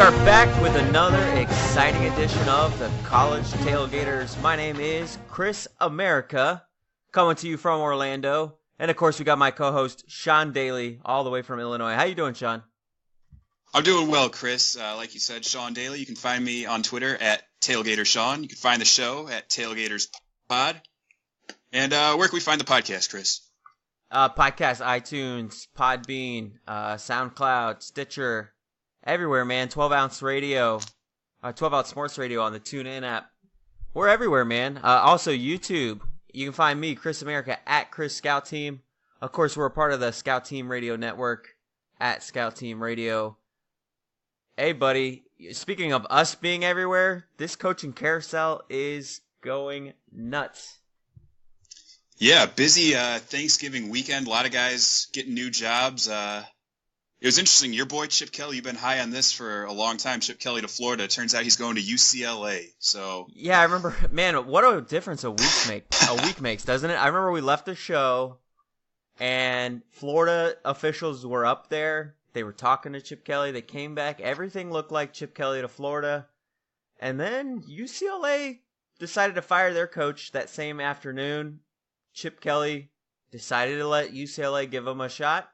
are back with another exciting edition of the College Tailgaters. My name is Chris America, coming to you from Orlando. And of course, we got my co-host, Sean Daly, all the way from Illinois. How you doing, Sean? I'm doing well, Chris. Like you said, Sean Daly. You can find me on Twitter at TailgaterSean. You can find the show at TailgatersPod. And where can we find the podcast, Chris? Podcast, iTunes, Podbean, SoundCloud, Stitcher, everywhere, man. 12-ounce radio, 12-ounce sports radio on the TuneIn app. We're everywhere, man. Also, YouTube. You can find me, Chris America, at Chris Scout Team. Of course, we're a part of the Scout Team Radio Network, at Scout Team Radio. Hey, buddy, speaking of us being everywhere, this coaching carousel is going nuts. Yeah, busy Thanksgiving weekend. A lot of guys getting new jobs. It was interesting. Your boy, Chip Kelly, you've been high on this for a long time. Chip Kelly to Florida. Turns out he's going to UCLA. So yeah, I remember. Man, what a difference a week makes, doesn't it? I remember we left the show, and Florida officials were up there. They were talking to Chip Kelly. They came back. Everything looked like Chip Kelly to Florida. And then UCLA decided to fire their coach that same afternoon. Chip Kelly decided to let UCLA give him a shot.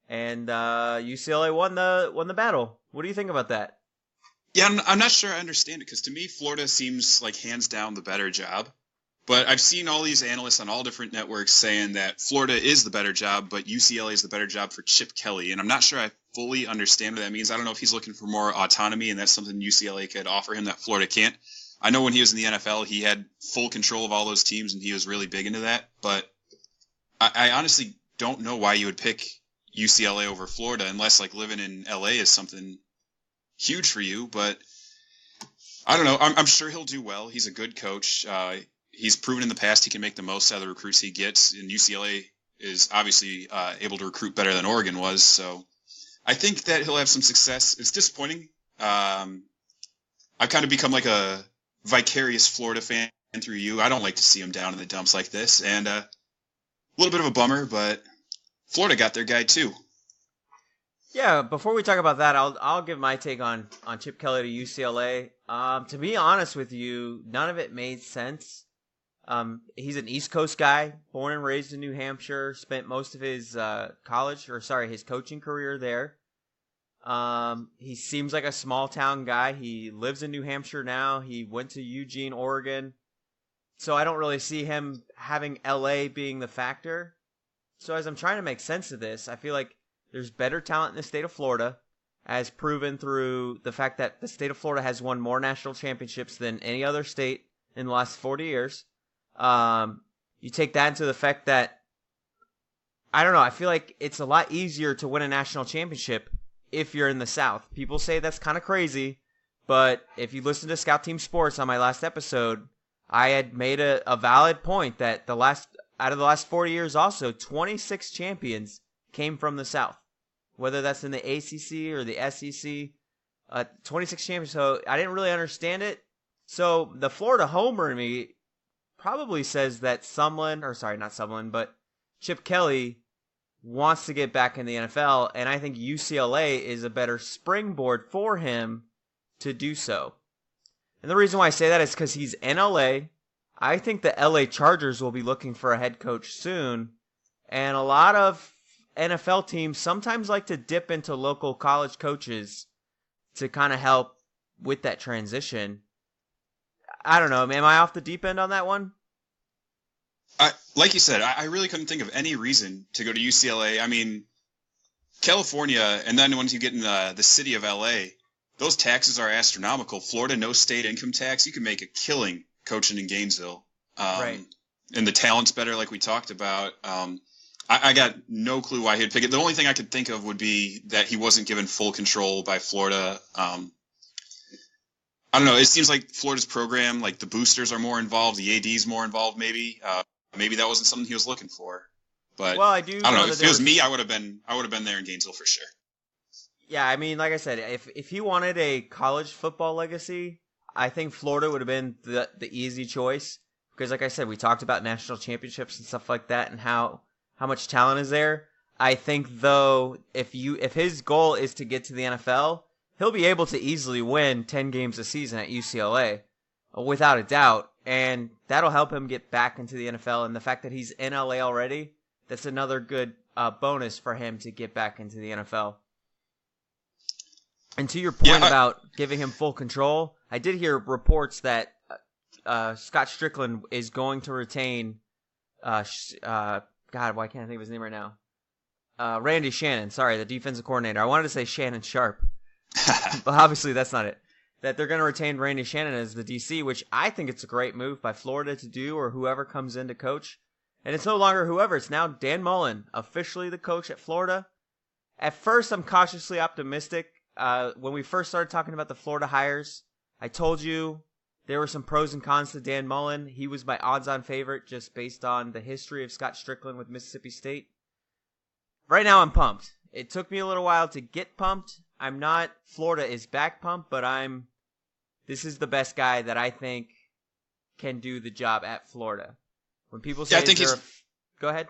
And UCLA won the battle. What do you think about that? Yeah, I'm not sure I understand it, because to me, Florida seems like hands down the better job. But I've seen all these analysts on all different networks saying that Florida is the better job, but UCLA is the better job for Chip Kelly. And I'm not sure I fully understand what that means. I don't know if he's looking for more autonomy, and that's something UCLA could offer him that Florida can't. I know when he was in the NFL, he had full control of all those teams, and he was really big into that. But I honestly don't know why you would pick UCLA over Florida, unless like living in LA is something huge for you. But I don't know. I'm sure he'll do well. He's a good coach. He's proven in the past he can make the most out of the recruits he gets, and UCLA is obviously able to recruit better than Oregon was. So I think that he'll have some success. It's disappointing. I've kind of become like a vicarious Florida fan through you. I don't like to see him down in the dumps like this, and a little bit of a bummer, but Florida got their guy too. Yeah, before we talk about that, I'll give my take on Chip Kelly to UCLA. To be honest with you, none of it made sense. He's an East Coast guy, born and raised in New Hampshire, spent most of his his coaching career there. He seems like a small town guy. He lives in New Hampshire now. He went to Eugene, Oregon. So I don't really see him having LA being the factor. So as I'm trying to make sense of this, I feel like there's better talent in the state of Florida, as proven through the fact that the state of Florida has won more national championships than any other state in the last 40 years. You take that into the fact that, I don't know, I feel like it's a lot easier to win a national championship if you're in the South. People say that's kind of crazy, but if you listen to Scout Team Sports on my last episode, I had made a valid point that out of the last 40 years also, 26 champions came from the South, whether that's in the ACC or the SEC, 26 champions. So I didn't really understand it. So the Florida homer in me probably says that Chip Kelly wants to get back in the NFL, and I think UCLA is a better springboard for him to do so. And the reason why I say that is because he's in LA. I think the LA Chargers will be looking for a head coach soon, and a lot of NFL teams sometimes like to dip into local college coaches to kind of help with that transition. I don't know. Am I off the deep end on that one? Like you said, I really couldn't think of any reason to go to UCLA. I mean, California, and then once you get in the city of LA, those taxes are astronomical. Florida, no state income tax. You can make a killing coaching in Gainesville. Right. And the talent's better, like we talked about. I got no clue why he'd pick it. The only thing I could think of would be that he wasn't given full control by Florida. I don't know. It seems like Florida's program, like the boosters are more involved, the AD's more involved. Maybe that wasn't something he was looking for. But well, I don't know. If it was me, I would have been there in Gainesville for sure. Yeah, I mean, like I said, if he wanted a college football legacy, I think Florida would have been the easy choice. Because, like I said, we talked about national championships and stuff like that, and how much talent is there. I think, though, if his goal is to get to the NFL, he'll be able to easily win 10 games a season at UCLA, without a doubt. And that'll help him get back into the NFL. And the fact that he's in LA already, that's another good bonus for him to get back into the NFL. And to your point about giving him full control, I did hear reports that Scott Strickland is going to retain, God, why can't I think of his name right now? Randy Shannon, sorry, the defensive coordinator. I wanted to say Shannon Sharp, but obviously that's not it. That they're going to retain Randy Shannon as the DC, which I think it's a great move by Florida to do, or whoever comes in to coach. And it's no longer whoever, it's now Dan Mullen, officially the coach at Florida. At first, I'm cautiously optimistic. When we first started talking about the Florida hires, I told you there were some pros and cons to Dan Mullen. He was my odds-on favorite just based on the history of Scott Strickland with Mississippi State. Right now, I'm pumped. It took me a little while to get pumped. I'm not Florida is back pumped, but this is the best guy that I think can do the job at Florida. When people say, go ahead.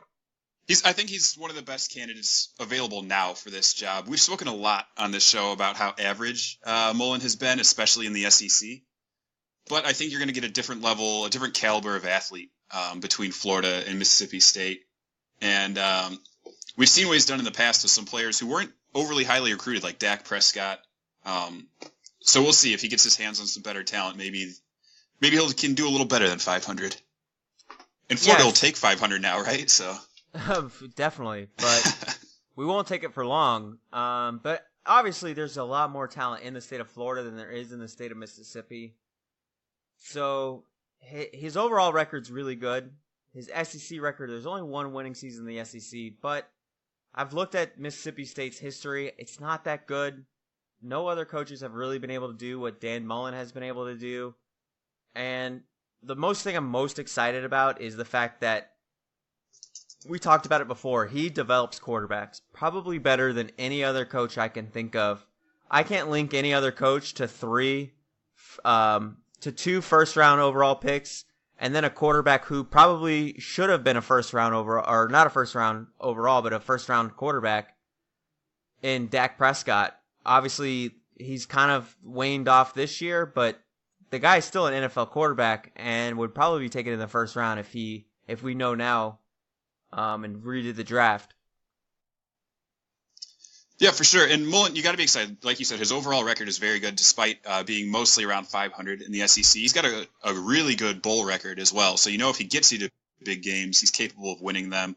I think he's one of the best candidates available now for this job. We've spoken a lot on this show about how average Mullen has been, especially in the SEC. But I think you're going to get a different level, a different caliber of athlete between Florida and Mississippi State. And we've seen what he's done in the past with some players who weren't overly highly recruited, like Dak Prescott. So we'll see if he gets his hands on some better talent. Maybe he can do a little better than 500. And Florida will take 500 now, right? So definitely, but we won't take it for long. But obviously, there's a lot more talent in the state of Florida than there is in the state of Mississippi. So his overall record's really good. His SEC record, there's only one winning season in the SEC, but I've looked at Mississippi State's history. It's not that good. No other coaches have really been able to do what Dan Mullen has been able to do. And the thing I'm most excited about is the fact that we talked about it before. He develops quarterbacks probably better than any other coach I can think of. I can't link any other coach to two first-round overall picks and then a quarterback who probably should have been a first-round overall, or not a first-round overall, but a first-round quarterback in Dak Prescott. Obviously, he's kind of waned off this year, but the guy's still an NFL quarterback and would probably be taken in the first round if we know now and redid the draft. Yeah, for sure. And Mullen, you got to be excited. Like you said, his overall record is very good despite being mostly around 500 in the SEC. He's got a really good bowl record as well. So if he gets you to big games, he's capable of winning them.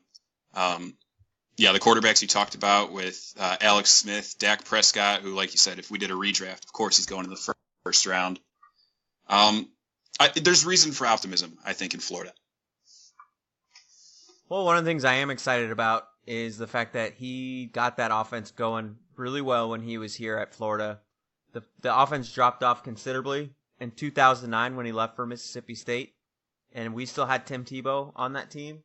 The quarterbacks you talked about with Alex Smith, Dak Prescott, who, like you said, if we did a redraft, of course he's going in the first round. There's reason for optimism, I think, in Florida. Well, one of the things I am excited about is the fact that he got that offense going really well when he was here at Florida. The offense dropped off considerably in 2009 when he left for Mississippi State, and we still had Tim Tebow on that team.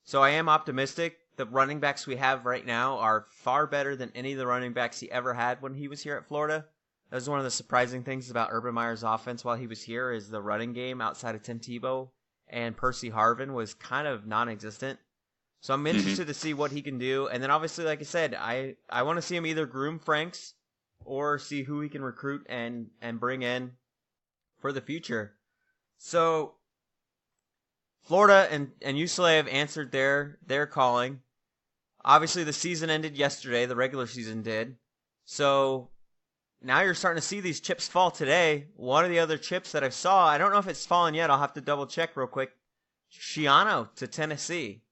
So I am optimistic. The running backs we have right now are far better than any of the running backs he ever had when he was here at Florida. That was one of the surprising things about Urban Meyer's offense while he was here is the running game outside of Tim Tebow and Percy Harvin was kind of non-existent. So I'm interested to see what he can do. And then obviously, like I said, I want to see him either groom Franks or see who he can recruit and bring in for the future. So Florida and UCLA have answered their calling. Obviously, the season ended yesterday. The regular season did. So now you're starting to see these chips fall today. One of the other chips that I saw, I don't know if it's fallen yet. I'll have to double check real quick. Schiano to Tennessee.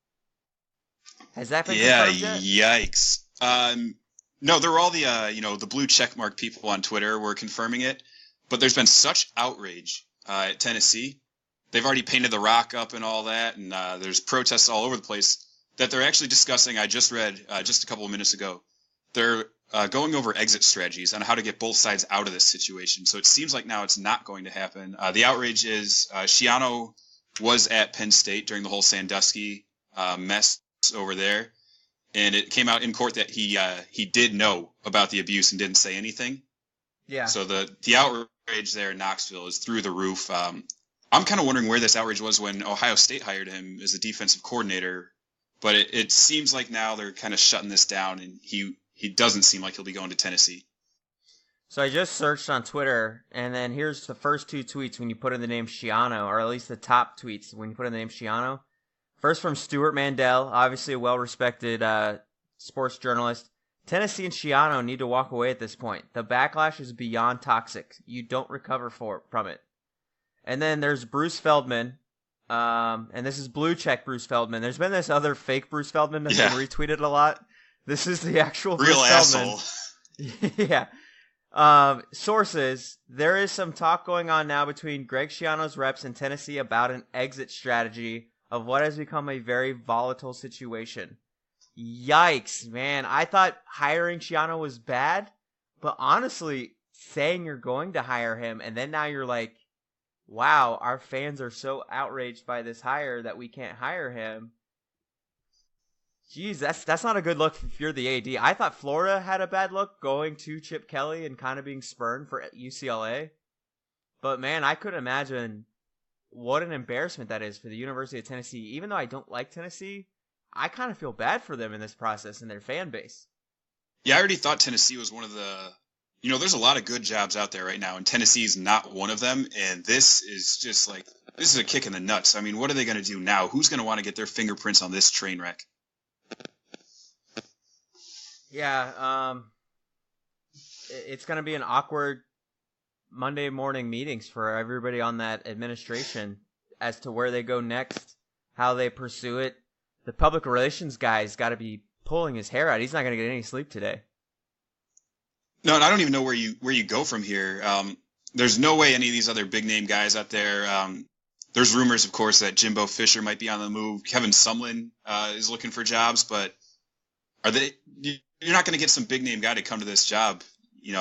Has that been confirmed yet? Yikes. No, there were all the blue checkmark people on Twitter were confirming it, but there's been such outrage at Tennessee. They've already painted the rock up and all that, and there's protests all over the place that they're actually discussing. I just read just a couple of minutes ago. They're going over exit strategies on how to get both sides out of this situation. So it seems like now it's not going to happen. The outrage is Schiano was at Penn State during the whole Sandusky mess over there, and it came out in court that he did know about the abuse and didn't say anything. Yeah. So the outrage there in Knoxville is through the roof. I'm kind of wondering where this outrage was when Ohio State hired him as a defensive coordinator, but it seems like now they're kind of shutting this down, and he doesn't seem like he'll be going to Tennessee. So I just searched on Twitter, and then here's the first two tweets when you put in the name Schiano, or at least the top tweets when you put in the name Schiano. First from Stuart Mandel, obviously a well-respected sports journalist. Tennessee and Schiano need to walk away at this point. The backlash is beyond toxic. You don't recover from it. And then there's Bruce Feldman, and this is blue check Bruce Feldman. There's been this other fake Bruce Feldman that's been retweeted a lot. This is the actual real Bruce asshole. Feldman. Sources, there is some talk going on now between Greg Schiano's reps in Tennessee about an exit strategy of what has become a very volatile situation. Yikes, man. I thought hiring Schiano was bad, but honestly, saying you're going to hire him and then now you're like, wow, our fans are so outraged by this hire that we can't hire him. Jeez, that's not a good look if you're the AD. I thought Florida had a bad look going to Chip Kelly and kind of being spurned for UCLA. But man, I could imagine what an embarrassment that is for the University of Tennessee. Even though I don't like Tennessee, I kind of feel bad for them in this process and their fan base. Yeah, I already thought Tennessee was one of the, there's a lot of good jobs out there right now, and Tennessee's not one of them. And this is just like, this is a kick in the nuts. I mean, what are they going to do now? Who's going to want to get their fingerprints on this train wreck? Yeah, it's going to be an awkward Monday morning meetings for everybody on that administration as to where they go next, how they pursue it. The public relations guy's got to be pulling his hair out. He's not going to get any sleep today. No, and I don't even know where you go from here. There's no way any of these other big name guys out there. There's rumors, of course, that Jimbo Fisher might be on the move. Kevin Sumlin is looking for jobs, but you're not going to get some big name guy to come to this job. They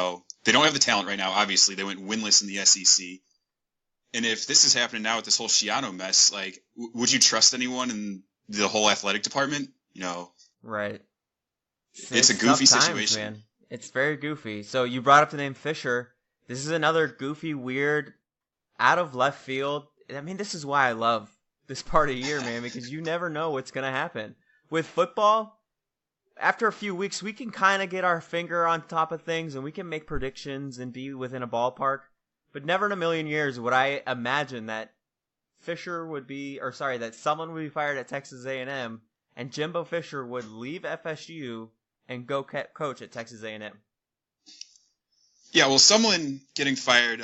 don't have the talent right now. Obviously, they went winless in the SEC. And if this is happening now with this whole Schiano mess, like, would you trust anyone in the whole athletic department? Right. It's a goofy times, situation. Man. It's very goofy. So you brought up the name Fisher. This is another goofy, weird, out of left field. I mean, this is why I love this part of the year, man, because you never know what's going to happen. With football, after a few weeks, we can kind of get our finger on top of things and we can make predictions and be within a ballpark. But never in a million years would I imagine that that someone would be fired at Texas A&M and Jimbo Fisher would leave FSU and go coach at Texas A&M. Yeah, well, someone getting fired,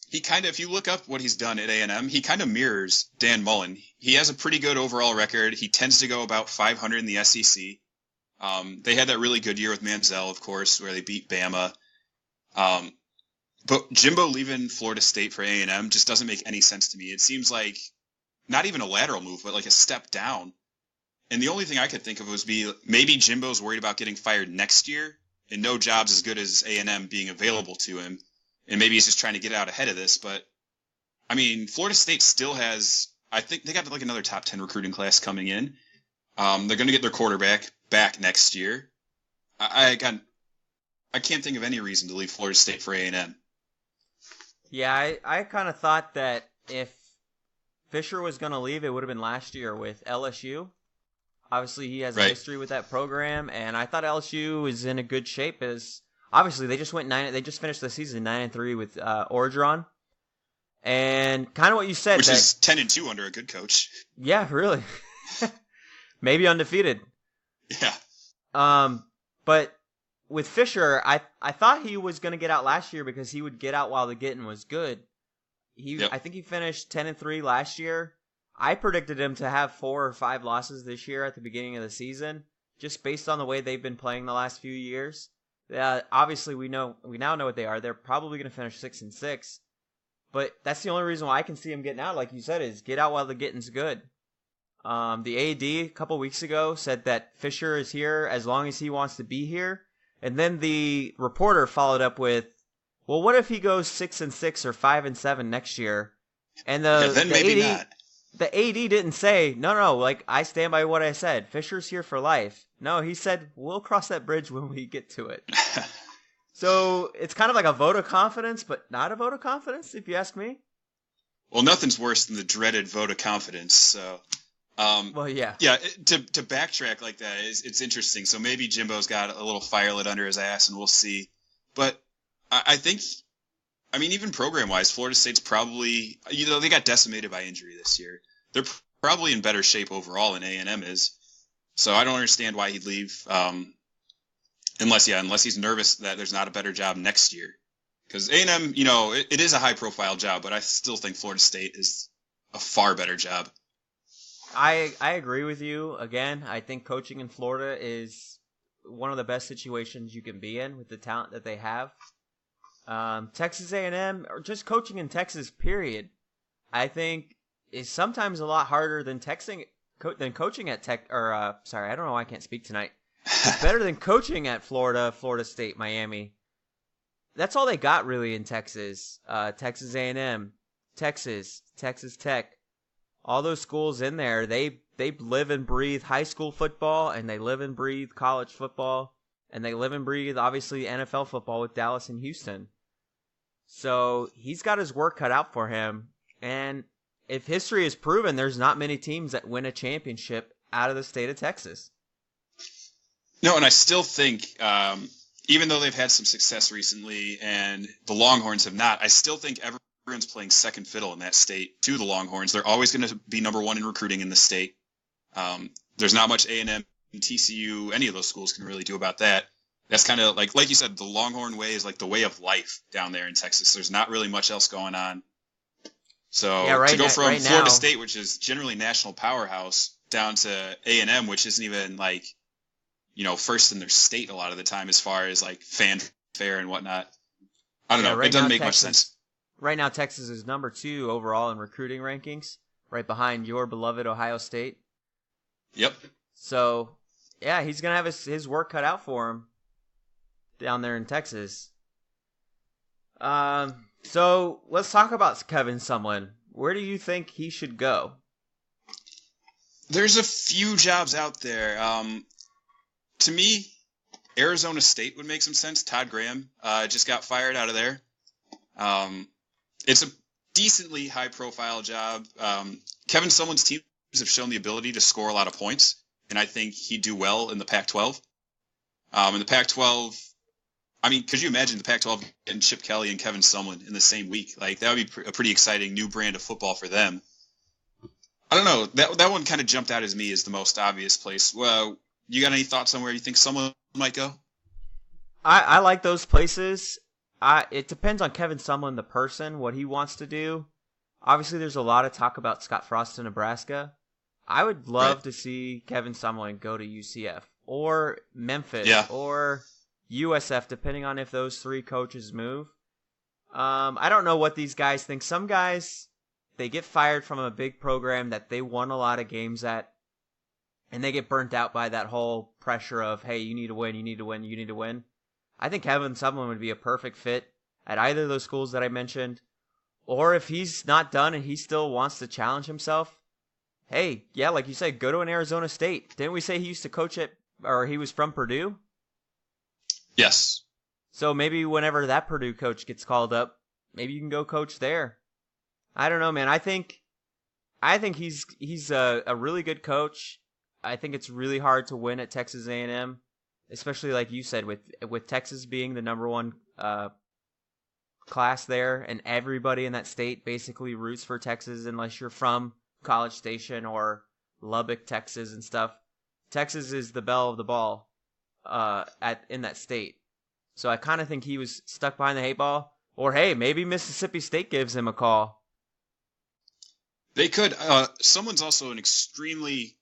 he kind of, if you look up what he's done at A&M, he kind of mirrors Dan Mullen. He has a pretty good overall record. He tends to go about 500 in the SEC. They had that really good year with Manziel, of course, where they beat Bama. But Jimbo leaving Florida State for A&M just doesn't make any sense to me. It seems like not even a lateral move, but like a step down. And the only thing I could think of was maybe Jimbo's worried about getting fired next year and no job's as good as A&M being available to him. And maybe he's just trying to get out ahead of this. But, I mean, Florida State still has, I think they got like another top 10 recruiting class coming in. They're going to get their quarterback back next year. I can't think of any reason to leave Florida State for A&M. Yeah, I kind of thought that if Fisher was going to leave, it would have been last year with LSU. Obviously, he has a history with that program, and I thought LSU is in a good shape. As obviously, they just finished the season 9-3 with Orgeron, and kind of what you said, which is 10-2 under a good coach. Yeah, really, maybe undefeated. Yeah. But with Fisher, I thought he was going to get out last year because he would get out while the getting was good. I think he finished 10-3 last year. I predicted him to have 4 or 5 losses this year at the beginning of the season, just based on the way they've been playing the last few years. Obviously, we now know what they are. They're probably going to finish 6-6, but that's the only reason why I can see him getting out, like you said, is get out while the getting's good. The AD a couple weeks ago said that Fisher is here as long as he wants to be here, and then the reporter followed up with, "Well, what if he goes 6-6 or 5-7 next year?" And maybe not. The AD didn't say, no, like, I stand by what I said. Fisher's here for life. No, he said, we'll cross that bridge when we get to it. So it's kind of like a vote of confidence, but not a vote of confidence, if you ask me. Well, nothing's worse than the dreaded vote of confidence. So, well, yeah. Yeah, to backtrack like that, it's interesting. So maybe Jimbo's got a little fire lit under his ass, and we'll see. But I think, I mean, even program-wise, Florida State's probably, they got decimated by injury this year. They're probably in better shape overall than A&M is. So I don't understand why he'd leave, unless he's nervous that there's not a better job next year. Because A&M, it is a high-profile job, but I still think Florida State is a far better job. I agree with you. Again, I think coaching in Florida is one of the best situations you can be in with the talent that they have. Texas A&M, or just coaching in Texas, period, I think is sometimes a lot harder than coaching at Tech. Or sorry, I don't know why I can't speak tonight. It's better than coaching at Florida State, Miami. That's all they got really in Texas. Texas A&M, Texas Tech. All those schools in there, they live and breathe high school football, and they live and breathe college football, and they live and breathe, obviously, NFL football with Dallas and Houston. So he's got his work cut out for him. And if history is proven, there's not many teams that win a championship out of the state of Texas. No, and I still think, even though they've had some success recently and the Longhorns have not, I still think everyone's playing second fiddle in that state to the Longhorns. They're always going to be number one in recruiting in the state. There's not much A&M, TCU, any of those schools can really do about that. That's kind of like you said, the Longhorn way is like the way of life down there in Texas. There's not really much else going on. So to go from Florida State, which is generally national powerhouse, down to A&M, which isn't even like, first in their state a lot of the time as far as like fanfare and whatnot. I don't know. It doesn't make much sense. Right now, Texas is number 2 overall in recruiting rankings, right behind your beloved Ohio State. Yep. So, yeah, he's going to have his work cut out for him down there in Texas. So let's talk about Kevin Sumlin. Where do you think he should go? There's a few jobs out there. To me, Arizona State would make some sense. Todd Graham just got fired out of there. It's a decently high-profile job. Kevin Sumlin's teams have shown the ability to score a lot of points, and I think he'd do well in the Pac-12. In the Pac-12, I mean, could you imagine the Pac-12 getting Chip Kelly and Kevin Sumlin in the same week? Like, that would be a pretty exciting new brand of football for them. I don't know. That one kind of jumped out as me as the most obvious place. Well, you got any thoughts on where you think Sumlin might go? I like those places. It depends on Kevin Sumlin, the person, what he wants to do. Obviously, there's a lot of talk about Scott Frost in Nebraska. I would love to see Kevin Sumlin go to UCF or Memphis or USF, depending on if those 3 coaches move. I don't know what these guys think. Some guys, they get fired from a big program that they won a lot of games at, and they get burnt out by that whole pressure of, hey, you need to win, you need to win, you need to win. I think Kevin Sumlin would be a perfect fit at either of those schools that I mentioned. Or if he's not done and he still wants to challenge himself, hey, yeah, like you said, go to an Arizona State. Didn't we say he used to coach or he was from Purdue? Yes. So maybe whenever that Purdue coach gets called up, maybe you can go coach there. I don't know, man. I think he's a really good coach. I think it's really hard to win at Texas A&M, especially like you said, with Texas being the number 1 class there, and everybody in that state basically roots for Texas unless you're from College Station or Lubbock, Texas and stuff. Texas is the belle of the ball in that state. So I kind of think he was stuck behind the 8 ball. Or hey, maybe Mississippi State gives him a call. They could. Someone's also an extremely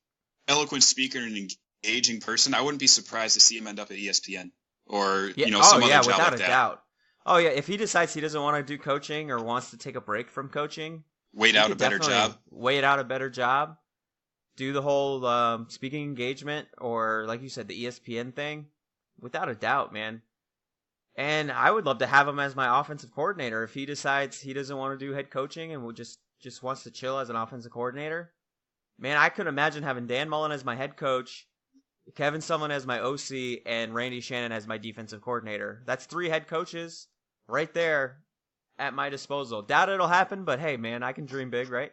eloquent speaker and engaging person. I wouldn't be surprised to see him end up at ESPN or some other job without like a doubt. Oh yeah, if he decides he doesn't want to do coaching or wants to take a break from coaching, wait out a better job. Do the whole speaking engagement or, like you said, the ESPN thing. Without a doubt, man. And I would love to have him as my offensive coordinator if he decides he doesn't want to do head coaching and just wants to chill as an offensive coordinator. Man, I could imagine having Dan Mullen as my head coach, Kevin Sumlin as my OC, and Randy Shannon as my defensive coordinator. That's 3 head coaches right there at my disposal. Doubt it'll happen, but hey, man, I can dream big, right?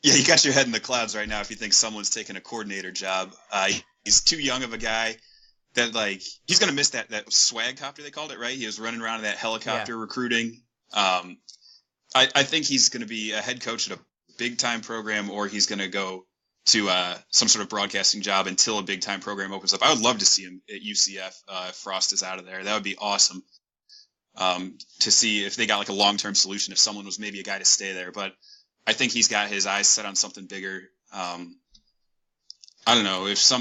Yeah, you got your head in the clouds right now if you think someone's taking a coordinator job. He's too young of a guy. that like he's gonna miss that swag copter they called it, right? He was running around in that helicopter recruiting. I think he's gonna be a head coach at a big time program, or he's gonna go to some sort of broadcasting job until a big time program opens up. I would love to see him at UCF if Frost is out of there. That would be awesome. To see if they got like a long term solution, if someone was maybe a guy to stay there. But I think he's got his eyes set on something bigger. I don't know if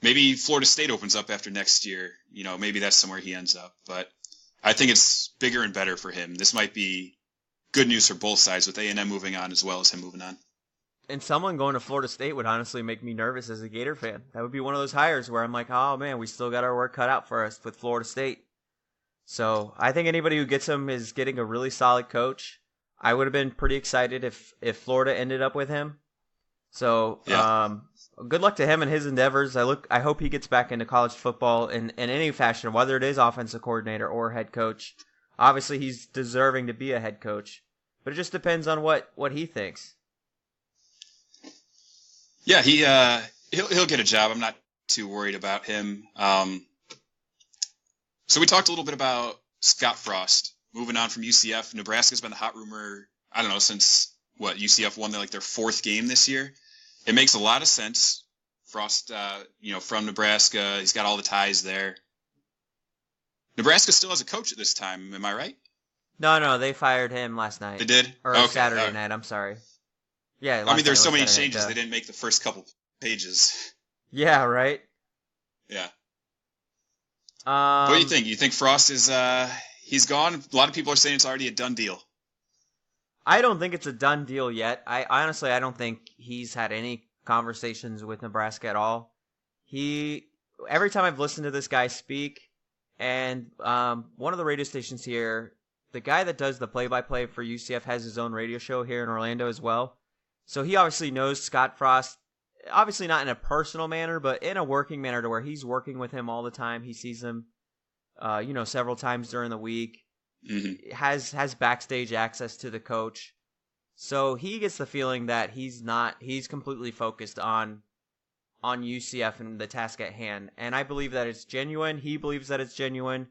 maybe Florida State opens up after next year. You know, maybe that's somewhere he ends up. But I think it's bigger and better for him. This might be good news for both sides, with A&M moving on as well as him moving on. And someone going to Florida State would honestly make me nervous as a Gator fan. That would be one of those hires where I'm like, oh man, we still got our work cut out for us with Florida State. So I think anybody who gets him is getting a really solid coach. I would have been pretty excited if Florida ended up with him. So good luck to him and his endeavors. I hope he gets back into college football in any fashion, whether it is offensive coordinator or head coach. Obviously, he's deserving to be a head coach, but it just depends on what he thinks. Yeah, he'll get a job. I'm not too worried about him. So we talked a little bit about Scott Frost moving on from UCF. Nebraska's been the hot rumor, I don't know, since UCF won their fourth game this year. It makes a lot of sense. Frost, from Nebraska, he's got all the ties there. Nebraska still has a coach at this time, am I right? No, they fired him last night. They did? Or Saturday night, I'm sorry. Yeah, I mean, there's so many changes, they didn't make the first couple pages. Yeah, right? Yeah. What do you think? You think Frost is he's gone? A lot of people are saying it's already a done deal. I don't think it's a done deal yet. I don't think he's had any conversations with Nebraska at all. Every time I've listened to this guy speak, and one of the radio stations here, the guy that does the play-by-play for UCF has his own radio show here in Orlando as well. So he obviously knows Scott Frost, obviously not in a personal manner, but in a working manner to where he's working with him all the time. He sees him, several times during the week. Mm-hmm. Has backstage access to the coach. So he gets the feeling that he's completely focused on UCF and the task at hand. And I believe that it's genuine. He believes that it's genuine.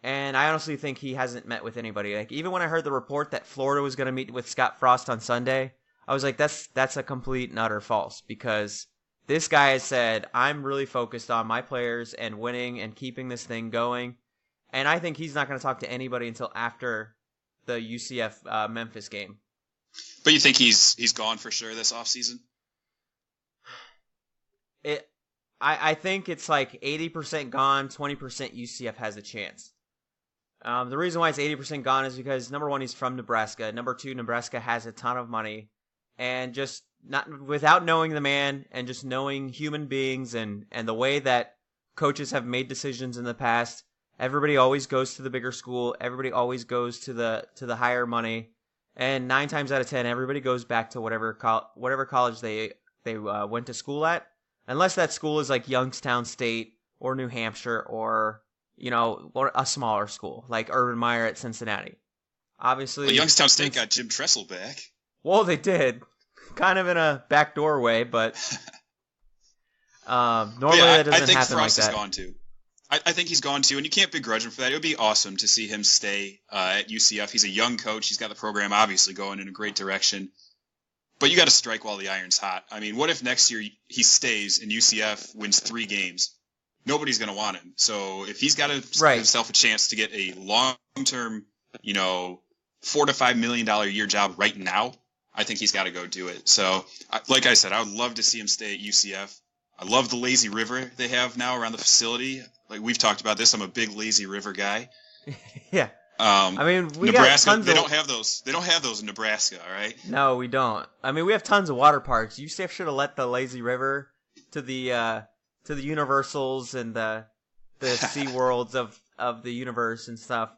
And I honestly think he hasn't met with anybody. Like, even when I heard the report that Florida was going to meet with Scott Frost on Sunday, I was like, that's a complete and utter false, because this guy has said, I'm really focused on my players and winning and keeping this thing going. And I think he's not going to talk to anybody until after the UCF Memphis game. But you think he's gone for sure this offseason? I think it's like 80% gone, 20% UCF has a chance. The reason why it's 80% gone is because, number one, he's from Nebraska. Number two, Nebraska has a ton of money. And just not without knowing the man and just knowing human beings and the way that coaches have made decisions in the past, everybody always goes to the bigger school. Everybody always goes to the higher money. And 9 times out of 10, everybody goes back to whatever college they went to school at, unless that school is like Youngstown State or New Hampshire or a smaller school like Urban Meyer at Cincinnati. Obviously, well, Youngstown State got Jim Tressel back. Well, they did, kind of in a backdoor way, but normally that doesn't happen like that. I think Frost is gone too. I think he's gone too, and you can't begrudge him for that. It would be awesome to see him stay at UCF. He's a young coach. He's got the program obviously going in a great direction. But you got to strike while the iron's hot. I mean, what if next year he stays and UCF wins 3 games? Nobody's going to want him. So if he's got to give himself a chance to get a long-term, $4 to $5 million a year job right now, I think he's got to go do it. So, like I said, I would love to see him stay at UCF. I love the lazy river they have now around the facility. Like, we've talked about this. I'm a big lazy river guy. Yeah. I mean, Nebraska, they don't have those. They don't have those in Nebraska, all right? No, we don't. I mean, we have tons of water parks. UCF should have let the lazy river to the Universals and the Sea Worlds of the universe and stuff.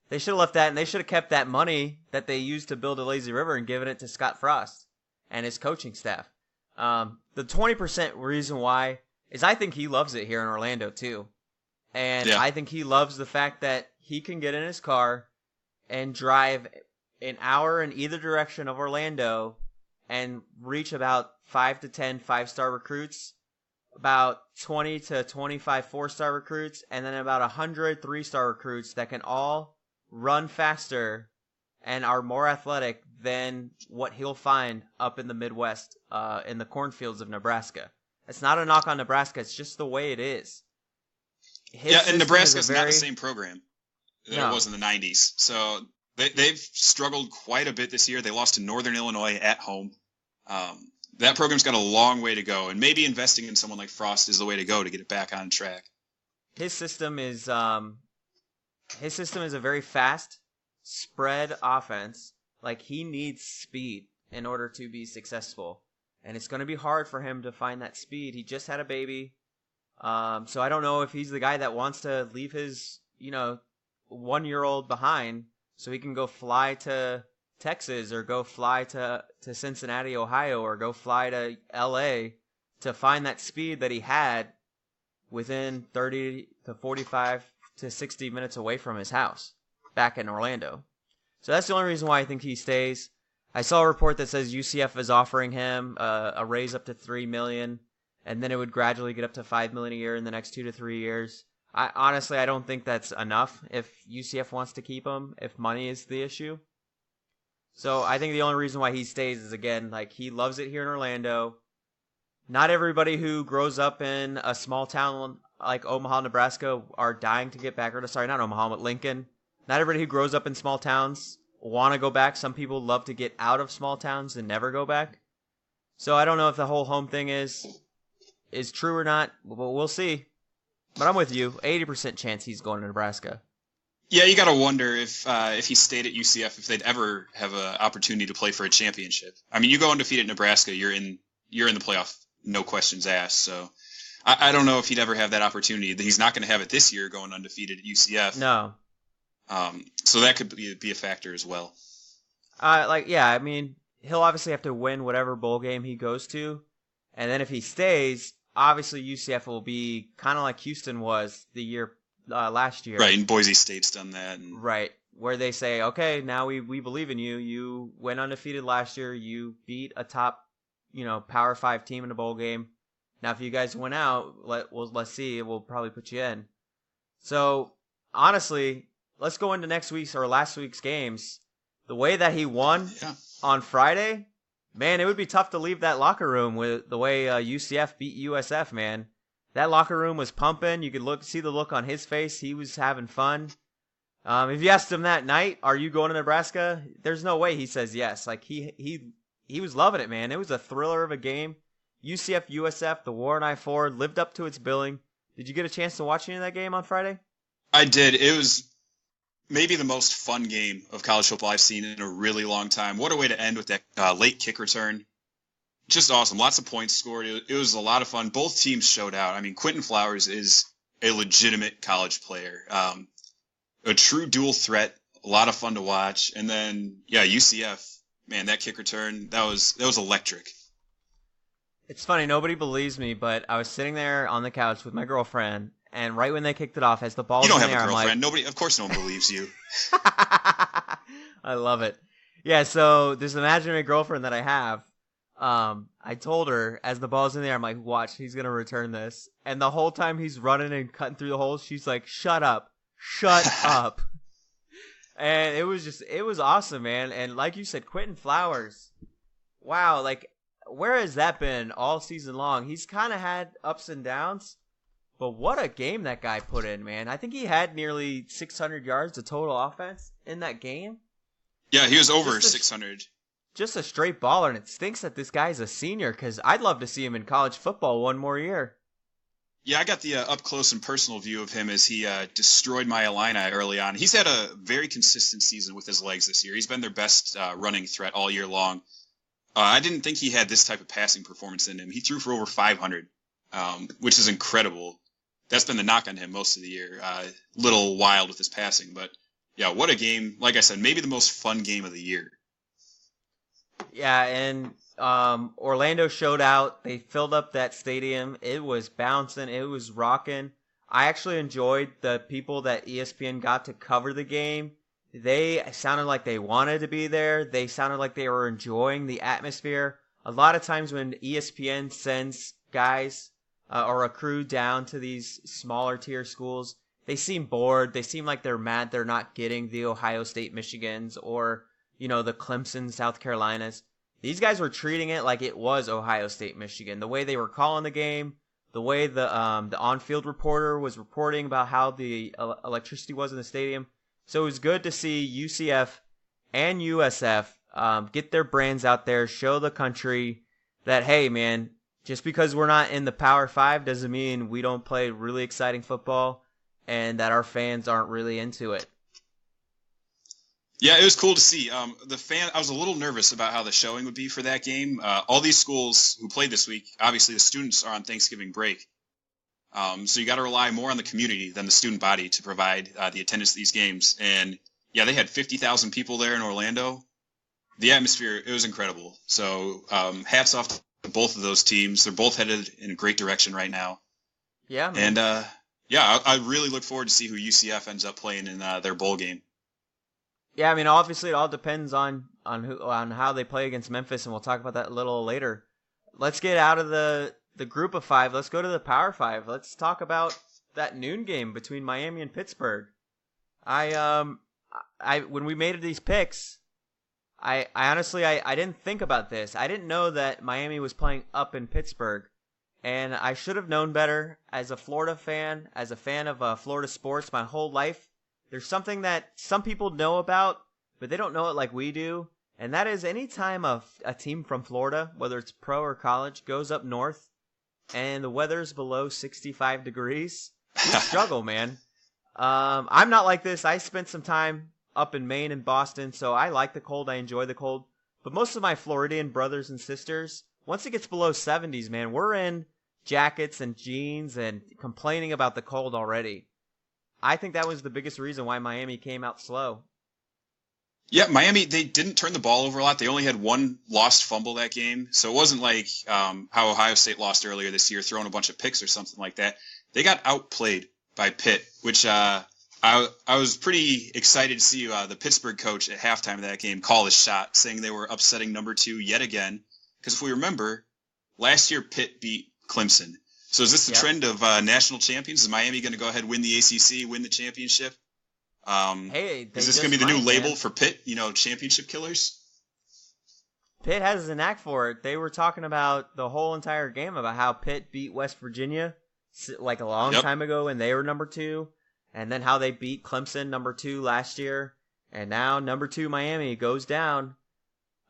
They should have left that, and they should have kept that money that they used to build a lazy river and given it to Scott Frost and his coaching staff. The 20% reason why is I think he loves it here in Orlando too. And yeah. I think he loves the fact that he can get in his car and drive an hour in either direction of Orlando and reach about 5 to 10 5-star recruits about 20 to 25 4-star recruits, and then about 100 3-star recruits that can all run faster and are more athletic than what he'll find up in the Midwest, in the cornfields of Nebraska. It's not a knock on Nebraska. It's just the way it is. And Nebraska's not the same program that it was in the 90s. So they've struggled quite a bit this year. They lost to Northern Illinois at home. That program's got a long way to go, and maybe investing in someone like Frost is the way to go to get it back on track. His system is a very fast spread offense. Like, he needs speed in order to be successful, and it's going to be hard for him to find that speed. He just had a baby, so I don't know if he's the guy that wants to leave his 1-year-old behind so he can go fly to Texas or go fly to Cincinnati, Ohio, or go fly to LA to find that speed that he had within 30 to 45 to 60 minutes away from his house back in Orlando. So that's the only reason why I think he stays. I saw a report that says UCF is offering him a raise up to $3 million, and then it would gradually get up to $5 million a year in the next 2 to 3 years. I don't think that's enough if UCF wants to keep him, if money is the issue. So I think the only reason why he stays is, again, like, he loves it here in Orlando. Not everybody who grows up in a small town like Omaha, Nebraska are dying to get back. Sorry, not Omaha, but Lincoln. Not everybody who grows up in small towns want to go back. Some people love to get out of small towns and never go back. So I don't know if the whole home thing is true or not, but we'll see. But I'm with you. 80% chance he's going to Nebraska. Yeah, you got to wonder if he stayed at UCF, if they'd ever have an opportunity to play for a championship. I mean, you go undefeated at Nebraska, you're in the playoff, no questions asked. So I don't know if he'd ever have that opportunity. He's not going to have it this year going undefeated at UCF. No. So that could be a factor as well. I mean, he'll obviously have to win whatever bowl game he goes to. And then if he stays, obviously UCF will be kind of like Houston was the year last year. Right, and Boise State's done that. Right, where they say, okay, now we believe in you. You went undefeated last year. You beat a top, Power 5 team in a bowl game. Now, if you guys went out, let's see. We'll probably put you in. So, honestly, let's go into last week's games. The way that he won on Friday, man, it would be tough to leave that locker room with the way UCF beat USF, man. That locker room was pumping. You could see the look on his face. He was having fun. If you asked him that night, are you going to Nebraska? There's no way he says yes. Like, he was loving it, man. It was a thriller of a game. UCF, USF, the War on I-4 lived up to its billing. Did you get a chance to watch any of that game on Friday? I did. It was maybe the most fun game of college football I've seen in a really long time. What a way to end with that late kick return. Just awesome. Lots of points scored. It was a lot of fun. Both teams showed out. I mean, Quentin Flowers is a legitimate college player. A true dual threat. A lot of fun to watch. And then, UCF, man, that kick return, that was electric. It's funny, nobody believes me, but I was sitting there on the couch with my girlfriend, and right when they kicked it off, as the ball was in the air, you don't have a girlfriend. Of course no one believes you. I love it. Yeah, so this imaginary girlfriend that I have, I told her as the ball's in the air, I'm like, watch, he's going to return this. And the whole time he's running and cutting through the holes, she's like, shut up. And it was awesome, man. And like you said, Quentin Flowers, wow, like, where has that been all season long? He's kind of had ups and downs, but what a game that guy put in, man. I think he had nearly 600 yards of total offense in that game. Yeah, he was over 600. Just a straight baller, and it stinks that this guy's a senior because I'd love to see him in college football one more year. Yeah, I got the up-close and personal view of him as he destroyed my Illini early on. He's had a very consistent season with his legs this year. He's been their best running threat all year long. I didn't think he had this type of passing performance in him. He threw for over 500, which is incredible. That's been the knock on him most of the year. Little wild with his passing, but yeah, what a game. Like I said, maybe the most fun game of the year. Yeah, and Orlando showed out. They filled up that stadium. It was bouncing. It was rocking. I actually enjoyed the people that ESPN got to cover the game. They sounded like they wanted to be there. They sounded like they were enjoying the atmosphere. A lot of times when ESPN sends guys or accrue down to these smaller tier schools, they seem bored. They seem like they're mad they're not getting the Ohio State Michigans or, the Clemson South Carolinas. These guys were treating it like it was Ohio State Michigan. The way they were calling the game, the way the on-field reporter was reporting about how the electricity was in the stadium. So it was good to see UCF and USF get their brands out there, show the country that, hey, man, just because we're not in the Power 5 doesn't mean we don't play really exciting football and that our fans aren't really into it. Yeah, it was cool to see. I was a little nervous about how the showing would be for that game. All these schools who played this week, obviously the students are on Thanksgiving break. So you got to rely more on the community than the student body to provide the attendance of these games. And yeah, they had 50,000 people there in Orlando. The atmosphere, it was incredible. So hats off to both of those teams. They're both headed in a great direction right now. Yeah, man. And I really look forward to see who UCF ends up playing in their bowl game. Yeah, I mean, obviously it all depends on how they play against Memphis, and we'll talk about that a little later. Let's get out of the group of 5. Let's go to the Power 5. Let's talk about that noon game between Miami and Pittsburgh. When we made these picks, I honestly didn't think about this. I didn't know that Miami was playing up in Pittsburgh, and I should have known better as a Florida fan, as a fan of Florida sports my whole life. There's something that some people know about, but they don't know it like we do, and that is anytime a team from Florida, whether it's pro or college, goes up north and the weather's below 65 degrees, we struggle, man. I'm not like this. I spent some time up in Maine and Boston, so I like the cold. I enjoy the cold. But most of my Floridian brothers and sisters, once it gets below 70s, man, we're in jackets and jeans and complaining about the cold already. I think that was the biggest reason why Miami came out slow. Yeah, Miami, they didn't turn the ball over a lot. They only had one lost fumble that game. So it wasn't like how Ohio State lost earlier this year, throwing a bunch of picks or something like that. They got outplayed by Pitt, which I was pretty excited to see the Pittsburgh coach at halftime of that game call his shot, saying they were upsetting number 2 yet again. Because if we remember, last year Pitt beat Clemson. So is this the trend of national champions? Is Miami going to go ahead and win the ACC, win the championship? Is this going to be the new label for Pitt, championship killers? Pitt has a knack for it. They were talking about the whole entire game about how Pitt beat West Virginia like a long time ago when they were number 2, and then how they beat Clemson number 2 last year, and now number 2 Miami goes down.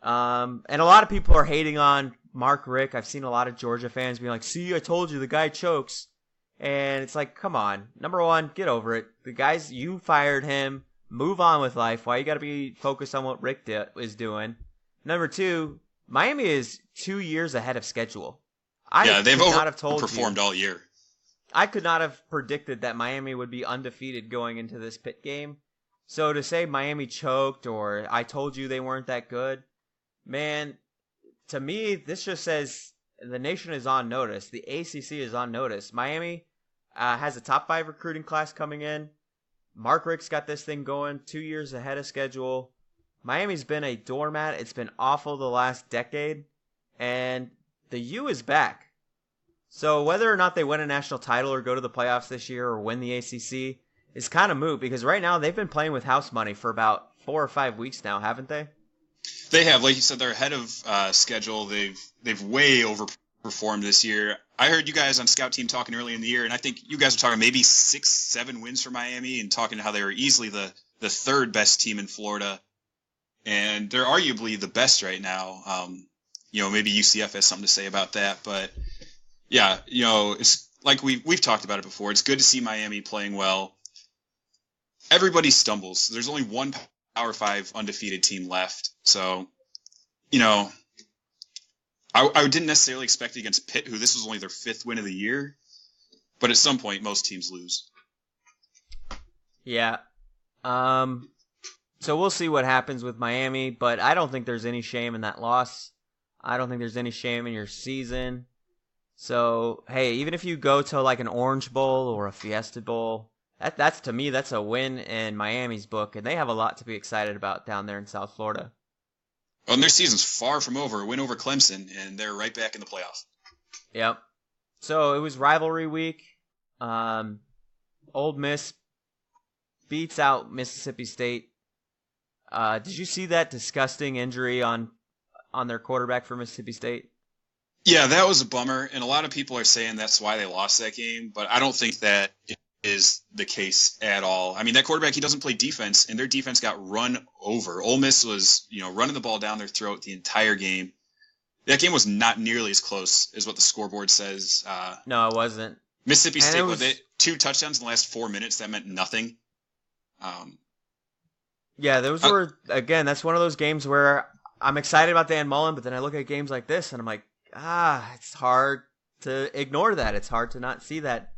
And a lot of people are hating on Mark Richt. I've seen a lot of Georgia fans being like, see, I told you, the guy chokes. And it's like, come on. Number 1, get over it. The guys, you fired him. Move on with life. Why you got to be focused on what Richt is doing? Number 2, Miami is 2 years ahead of schedule. They've overperformed all year. I could not have predicted that Miami would be undefeated going into this Pitt game. So to say Miami choked or I told you they weren't that good, man, to me, this just says the nation is on notice. The ACC is on notice. Miami has a top 5 recruiting class coming in. Mark Richt's got this thing going 2 years ahead of schedule. Miami's been a doormat. It's been awful the last decade. And the U is back. So whether or not they win a national title or go to the playoffs this year or win the ACC is kind of moot because right now they've been playing with house money for about 4 or 5 weeks now, haven't they? They have, like you said, they're ahead of schedule. They've way overperformed this year. I heard you guys on Scout Team talking early in the year, and I think you guys were talking maybe 6-7 wins for Miami, and talking how they were easily the 3rd best team in Florida, and they're arguably the best right now. Maybe UCF has something to say about that, but yeah, it's like we've talked about it before. It's good to see Miami playing well. Everybody stumbles. There's only one Power 5 undefeated team left. So, I didn't necessarily expect it against Pitt, who this was only their 5th win of the year. But at some point, most teams lose. Yeah. So we'll see what happens with Miami, but I don't think there's any shame in that loss. I don't think there's any shame in your season. So, hey, even if you go to like an Orange Bowl or a Fiesta Bowl, that's to me, that's a win in Miami's book, and they have a lot to be excited about down there in South Florida. Well, and their season's far from over. A win over Clemson, and they're right back in the playoffs. Yep. So it was rivalry week. Ole Miss beats out Mississippi State. Did you see that disgusting injury on their quarterback for Mississippi State? Yeah, that was a bummer, and a lot of people are saying that's why they lost that game, but I don't think that is the case at all. I mean, that quarterback, he doesn't play defense, and their defense got run over. Ole Miss was, running the ball down their throat the entire game. That game was not nearly as close as what the scoreboard says. No, it wasn't. Mississippi State, with 2 touchdowns in the last 4 minutes, that meant nothing. Yeah, those were, again, that's one of those games where I'm excited about Dan Mullen, but then I look at games like this, and I'm like, it's hard to ignore that. It's hard to not see that.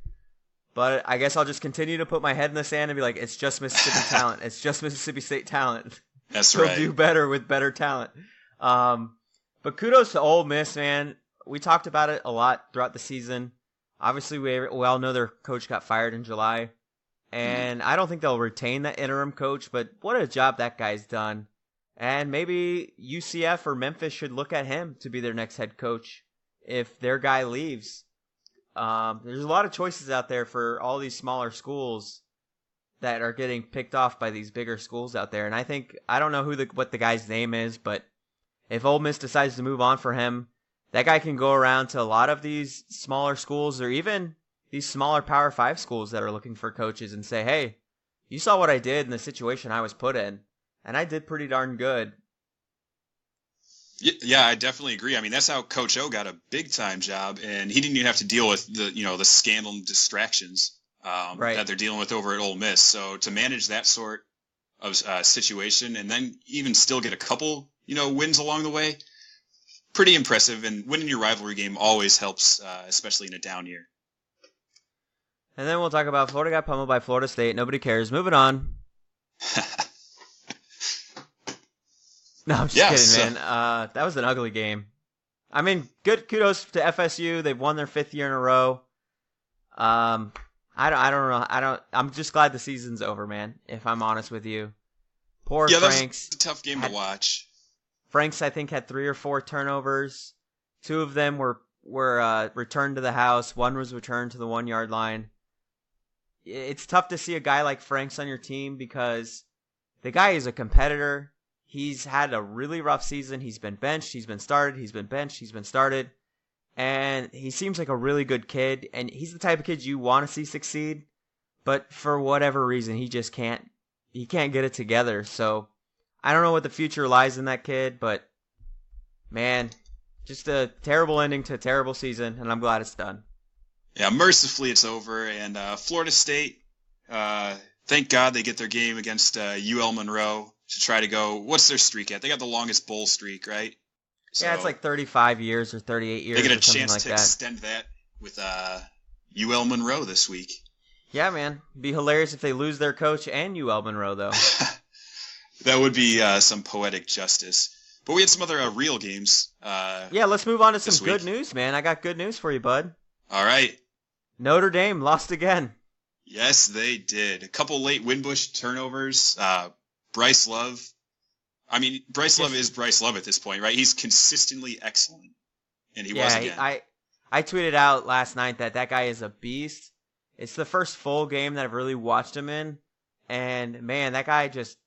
But I guess I'll just continue to put my head in the sand and be like, it's just Mississippi talent. It's just Mississippi State talent. That's right. They'll do better with better talent. But kudos to Ole Miss, man. We talked about it a lot throughout the season. Obviously, we all know their coach got fired in July. And I don't think they'll retain that interim coach, but what a job that guy's done. And maybe UCF or Memphis should look at him to be their next head coach if their guy leaves. There's a lot of choices out there for all these smaller schools that are getting picked off by these bigger schools out there. And I don't know what the guy's name is, but if Ole Miss decides to move on for him, that guy can go around to a lot of these smaller schools or even these smaller Power 5 schools that are looking for coaches and say, hey, you saw what I did in the situation I was put in, and I did pretty darn good. Yeah, I definitely agree. I mean, that's how Coach O got a big-time job, and he didn't even have to deal with the scandal and distractions that they're dealing with over at Ole Miss. So to manage that sort of situation and then even still get a couple, wins along the way, pretty impressive. And winning your rivalry game always helps, especially in a down year. And then we'll talk about Florida got pummeled by Florida State. Nobody cares. Moving on. No, I'm just kidding, man. That was an ugly game. I mean, good kudos to FSU. They've won their 5th year in a row. I don't know. I'm just glad the season's over, man. If I'm honest with you. Poor Franks. That was a tough game to watch. Franks, I think, had 3 or 4 turnovers. 2 of them were returned to the house. 1 was returned to the 1-yard line. It's tough to see a guy like Franks on your team because the guy is a competitor. He's had a really rough season. He's been benched. He's been started. He's been benched. He's been started. And he seems like a really good kid. And he's the type of kid you want to see succeed. But for whatever reason, he just can't. He can't get it together. So I don't know what the future lies in that kid. But, man, just a terrible ending to a terrible season. And I'm glad it's done. Yeah, mercifully it's over. And Florida State, thank God they get their game against UL Monroe. To try to go, what's their streak at? They got the longest bowl streak, right? So yeah, it's like 35 years or 38 years. They get a or something chance like to that. extend that with UL Monroe this week. Yeah, man. It'd be hilarious if they lose their coach and UL Monroe, though. That would be some poetic justice. But we had some other real games. Yeah, let's move on to some good news, man. I got good news for you, bud. All right. Notre Dame lost again. Yes, they did. A couple late Winbush turnovers. Bryce Love. I mean, Bryce Love is Bryce Love at this point, right? He's consistently excellent. And he was again. I tweeted out last night that guy is a beast. It's the first full game that I've really watched him in. And, man, that guy just...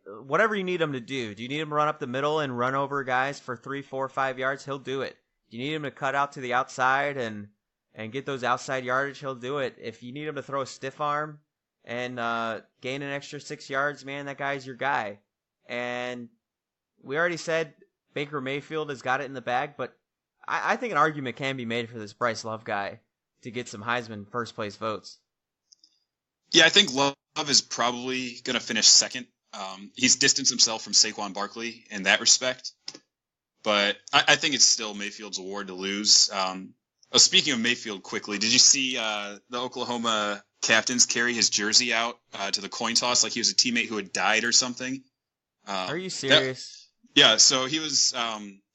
Whatever you need him to do. Do you need him to run up the middle and run over guys for 3, 4, 5 yards? He'll do it. Do you need him to cut out to the outside and get those outside yardage? He'll do it. If you need him to throw a stiff arm and gain an extra 6 yards, man, that guy's your guy. And we already said Baker Mayfield has got it in the bag, but I think an argument can be made for this Bryce Love guy to get some Heisman first place votes. Yeah, I think Love is probably going to finish second. He's distanced himself from Saquon Barkley in that respect, but I think it's still Mayfield's award to lose. Speaking of Mayfield quickly, did you see the Oklahoma captains carry his jersey out to the coin toss like he was a teammate who had died or something? Are you serious? Yeah, so he was,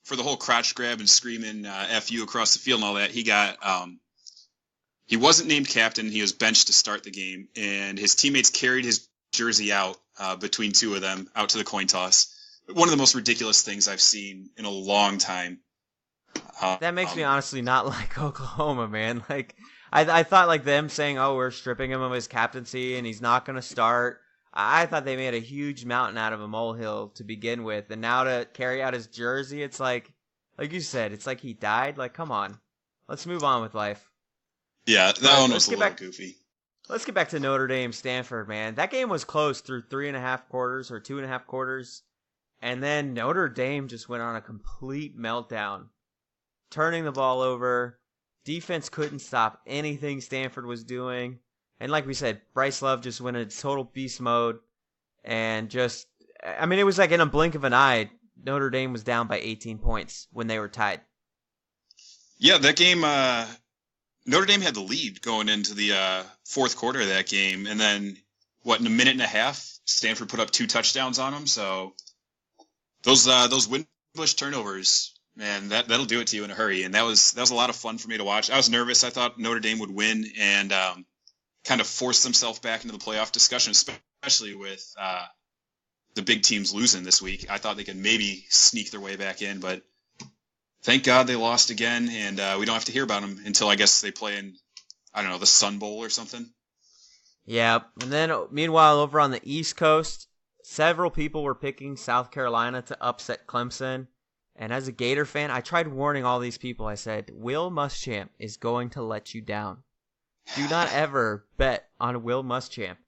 for the whole crotch grab and screaming F you across the field and all that, he wasn't named captain. He was benched to start the game, and his teammates carried his jersey out between 2 of them out to the coin toss. One of the most ridiculous things I've seen in a long time. That makes me honestly not like Oklahoma, man. Like, I thought like them saying, "Oh, we're stripping him of his captaincy and he's not going to start." I thought they made a huge mountain out of a molehill to begin with, and now to carry out his jersey, it's like you said, it's like he died. Like, come on, let's move on with life. Yeah, that one was a little goofy. Let's get back to Notre Dame Stanford, man. That game was close through 3.5 quarters or 2.5 quarters, and then Notre Dame just went on a complete meltdown, turning the ball over. Defense couldn't stop anything Stanford was doing. And like we said, Bryce Love just went into total beast mode. And just, I mean, it was like in a blink of an eye, Notre Dame was down by 18 points when they were tied. Yeah, that game, Notre Dame had the lead going into the fourth quarter of that game. And then, in a minute and a half, Stanford put up 2 touchdowns on them. So those Wimbush turnovers, man, that'll do it to you in a hurry. And that was a lot of fun for me to watch. I was nervous. I thought Notre Dame would win and kind of force themselves back into the playoff discussion, especially with the big teams losing this week. I thought they could maybe sneak their way back in, but thank God they lost again, and we don't have to hear about them until I guess they play in, I don't know, the Sun Bowl or something. Yeah, and then meanwhile over on the East Coast, several people were picking South Carolina to upset Clemson. And as a Gator fan, I tried warning all these people. I said, Will Muschamp is going to let you down. Do not ever bet on Will Muschamp.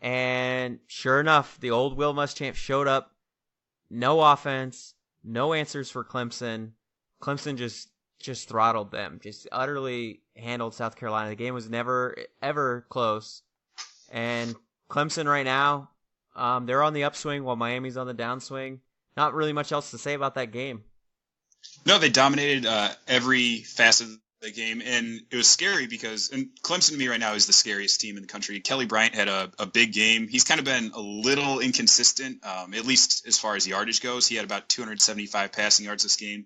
And sure enough, the old Will Muschamp showed up. No offense, no answers for Clemson. Clemson just throttled them, just utterly handled South Carolina. The game was never, ever close. And Clemson right now, they're on the upswing while Miami's on the downswing. Not really much else to say about that game. No, they dominated every facet of the game, and it was scary because Clemson to me right now is the scariest team in the country. Kelly Bryant had a big game. He's kind of been a little inconsistent, at least as far as yardage goes. He had about 275 passing yards this game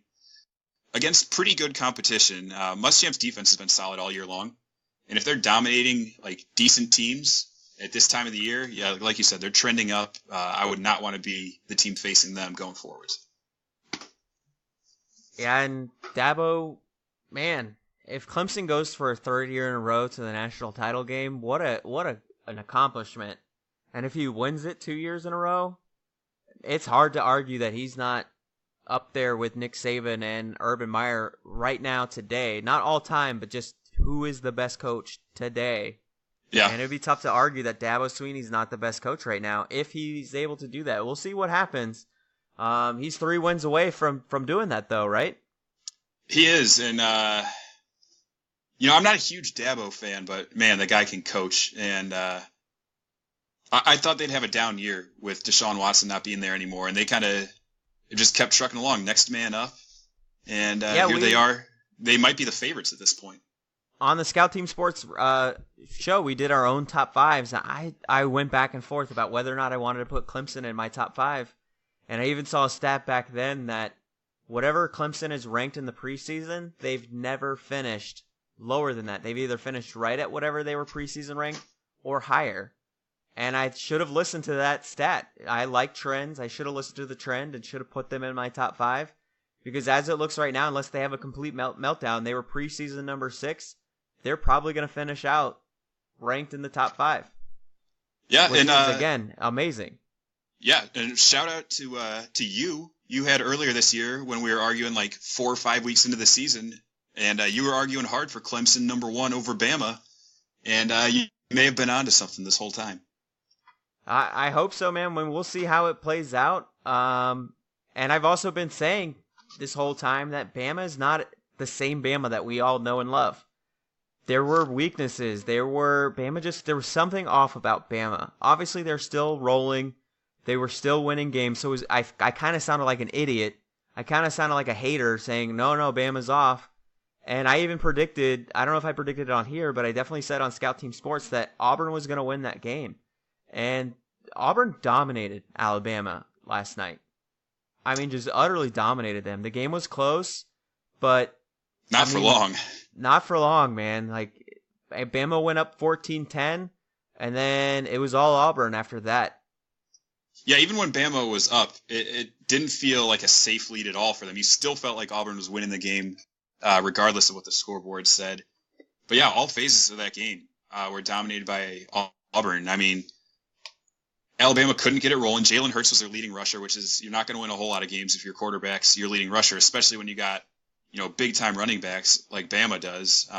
against pretty good competition. Muschamp's defense has been solid all year long, and if they're dominating like decent teams at this time of the year, yeah, like you said, they're trending up. I would not want to be the team facing them going forward. Yeah, and Dabo, man, if Clemson goes for a third year in a row to the national title game, what an accomplishment. And if he wins it 2 years in a row, it's hard to argue that he's not up there with Nick Saban and Urban Meyer right now today. Not all time, but just who is the best coach today. Yeah. And it'd be tough to argue that Dabo Swinney's not the best coach right now if he's able to do that. We'll see what happens. He's 3 wins away from doing that, though, right? He is, and I'm not a huge Dabo fan, but man, the guy can coach. And I thought they'd have a down year with Deshaun Watson not being there anymore, and they kind of just kept trucking along, next man up, and they are. They might be the favorites at this point. On the Scout Team Sports show, we did our own top fives. I went back and forth about whether or not I wanted to put Clemson in my top 5. And I even saw a stat back then that whatever Clemson is ranked in the preseason, they've never finished lower than that. They've either finished right at whatever they were preseason ranked or higher. And I should have listened to that stat. I like trends. I should have listened to the trend and should have put them in my top 5. Because as it looks right now, unless they have a complete meltdown, they were preseason number 6. They're probably going to finish out ranked in the top 5. Yeah, which is, again, amazing. Yeah, and shout out to you. You had earlier this year when we were arguing like 4 or 5 weeks into the season, and you were arguing hard for Clemson number 1 over Bama, and you may have been onto something this whole time. I hope so, man. We'll see how it plays out. And I've also been saying this whole time that Bama is not the same Bama that we all know and love. There were weaknesses. There was something off about Bama. Obviously, they're still rolling. They were still winning games. So I kind of sounded like an idiot. I kind of sounded like a hater saying, no, Bama's off. And I even predicted, I don't know if I predicted it on here, but I definitely said on Scout Team Sports that Auburn was going to win that game. And Auburn dominated Alabama last night. I mean, just utterly dominated them. The game was close, but Not for long. Not for long, man. Like, Bama went up 14-10, and then it was all Auburn after that. Yeah, even when Bama was up, it didn't feel like a safe lead at all for them. You still felt like Auburn was winning the game, regardless of what the scoreboard said. But yeah, all phases of that game were dominated by Auburn. I mean, Alabama couldn't get it rolling. Jalen Hurts was their leading rusher, which is you're not going to win a whole lot of games if your quarterback's your leading rusher, especially when you got big time running backs like Bama does.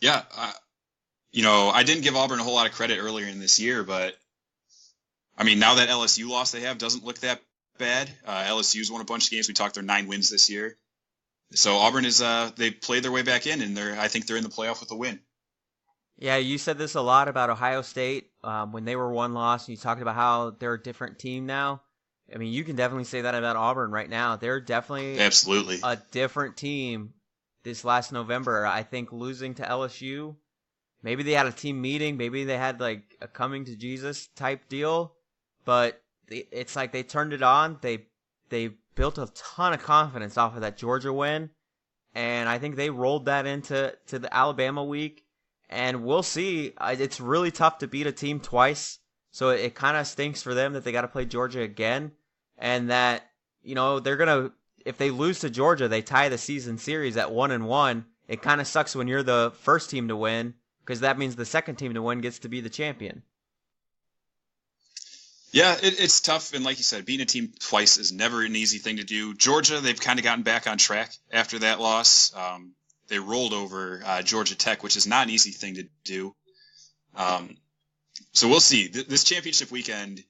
Yeah, I didn't give Auburn a whole lot of credit earlier in this year, but I mean, now that LSU loss they have doesn't look that bad. LSU's won a bunch of games. We talked their 9 wins this year. So Auburn is they played their way back in, and I think they're in the playoff with a win. Yeah, you said this a lot about Ohio State when they were one loss. You talked about how they're a different team now. I mean, you can definitely say that about Auburn right now. They're definitely absolutely a different team this last November. I think losing to LSU, maybe they had a team meeting, maybe they had like a coming to Jesus type deal, but it's like they turned it on. They built a ton of confidence off of that Georgia win, and I think they rolled that into the Alabama week. And we'll see. It's really tough to beat a team twice, so it kind of stinks for them that they got to play Georgia again, and that they're gonna, if they lose to Georgia, they tie the season series at 1-1. It kind of sucks when you're the first team to win, because that means the second team to win gets to be the champion. Yeah, it's tough, and like you said, beating a team twice is never an easy thing to do. Georgia, they've kind of gotten back on track after that loss. They rolled over Georgia Tech, which is not an easy thing to do. So we'll see. This championship weekend,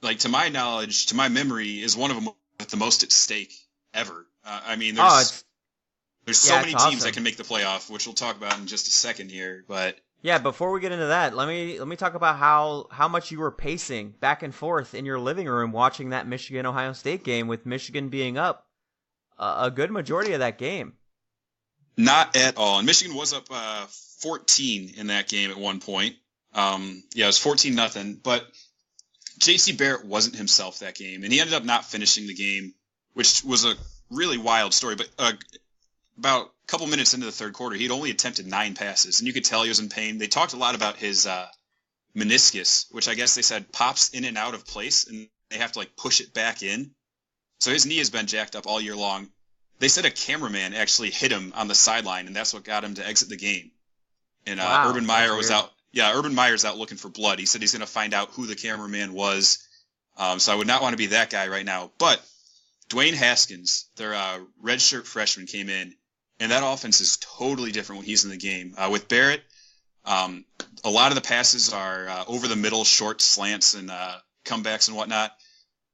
like to my knowledge, to my memory, is one of them with the most at stake ever. I mean, there's so many teams that can make the playoff, which we'll talk about in just a second here. But yeah, before we get into that, let me talk about how much you were pacing back and forth in your living room watching that Michigan-Ohio State game, with Michigan being up a good majority of that game. Not at all. And Michigan was up 14 in that game at one point. It was 14-0. But J.C. Barrett wasn't himself that game, and he ended up not finishing the game, which was a really wild story. But about a couple minutes into the third quarter, he'd only attempted 9 passes, and you could tell he was in pain. They talked a lot about his meniscus, which I guess they said pops in and out of place, and they have to like push it back in. So his knee has been jacked up all year long. They said a cameraman actually hit him on the sideline, and that's what got him to exit the game. And wow, Urban Meyer was out. Yeah, Urban Meyer's out looking for blood. He said he's going to find out who the cameraman was. So I would not want to be that guy right now. But Dwayne Haskins, their redshirt freshman, came in, and that offense is totally different when he's in the game. With Barrett, a lot of the passes are over the middle, short slants and comebacks and whatnot.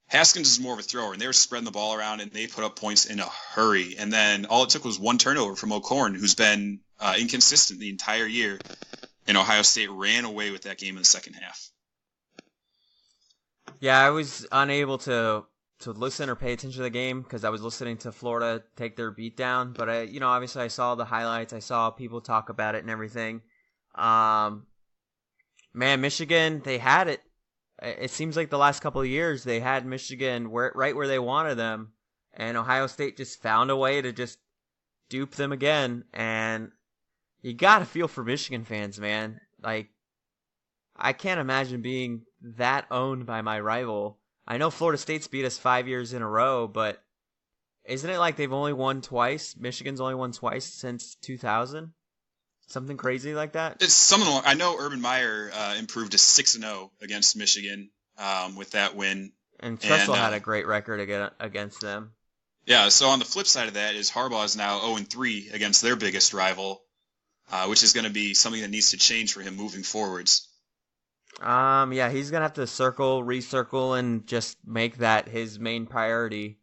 Haskins is more of a thrower, and they were spreading the ball around, and they put up points in a hurry. And then all it took was one turnover from O'Korn, who's been inconsistent the entire year, and Ohio State ran away with that game in the second half. Yeah, I was unable to listen or pay attention to the game because I was listening to Florida take their beat down. But obviously I saw the highlights. I saw people talk about it and everything. Man, Michigan, they had it. It seems like the last couple of years they had Michigan right where they wanted them, and Ohio State just found a way to just dupe them again. And you gotta feel for Michigan fans, man. Like, I can't imagine being that owned by my rival. I know Florida State's beat us 5 years in a row, but isn't it like they've only won twice? Michigan's only won twice since 2000? Something crazy like that? It's something. I know Urban Meyer improved to 6-0 against Michigan with that win. And Tressel had a great record against them. Yeah, so on the flip side of that is Harbaugh is now 0-3 against their biggest rival, which is going to be something that needs to change for him moving forwards. Yeah, he's going to have to recircle, and just make that his main priority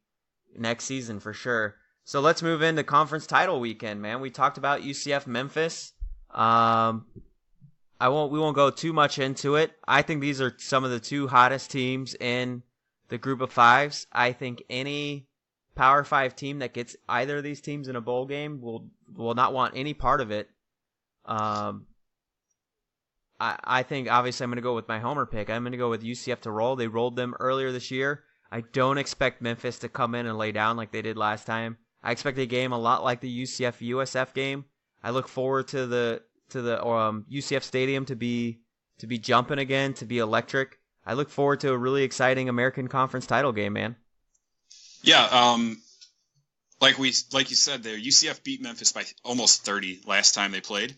next season for sure. So let's move into conference title weekend, man. We talked about UCF Memphis. We won't go too much into it. I think these are some of the 2 hottest teams in the group of 5s. I think any Power 5 team that gets either of these teams in a bowl game will not want any part of it. I think obviously I'm going to go with my homer pick. I'm going to go with UCF to roll. They rolled them earlier this year. I don't expect Memphis to come in and lay down like they did last time. I expect a game a lot like the UCF-USF game. I look forward to the UCF Stadium to be to be jumping again, to be electric. I look forward to a really exciting American Conference title game, man. Yeah, like you said there, UCF beat Memphis by almost 30 last time they played.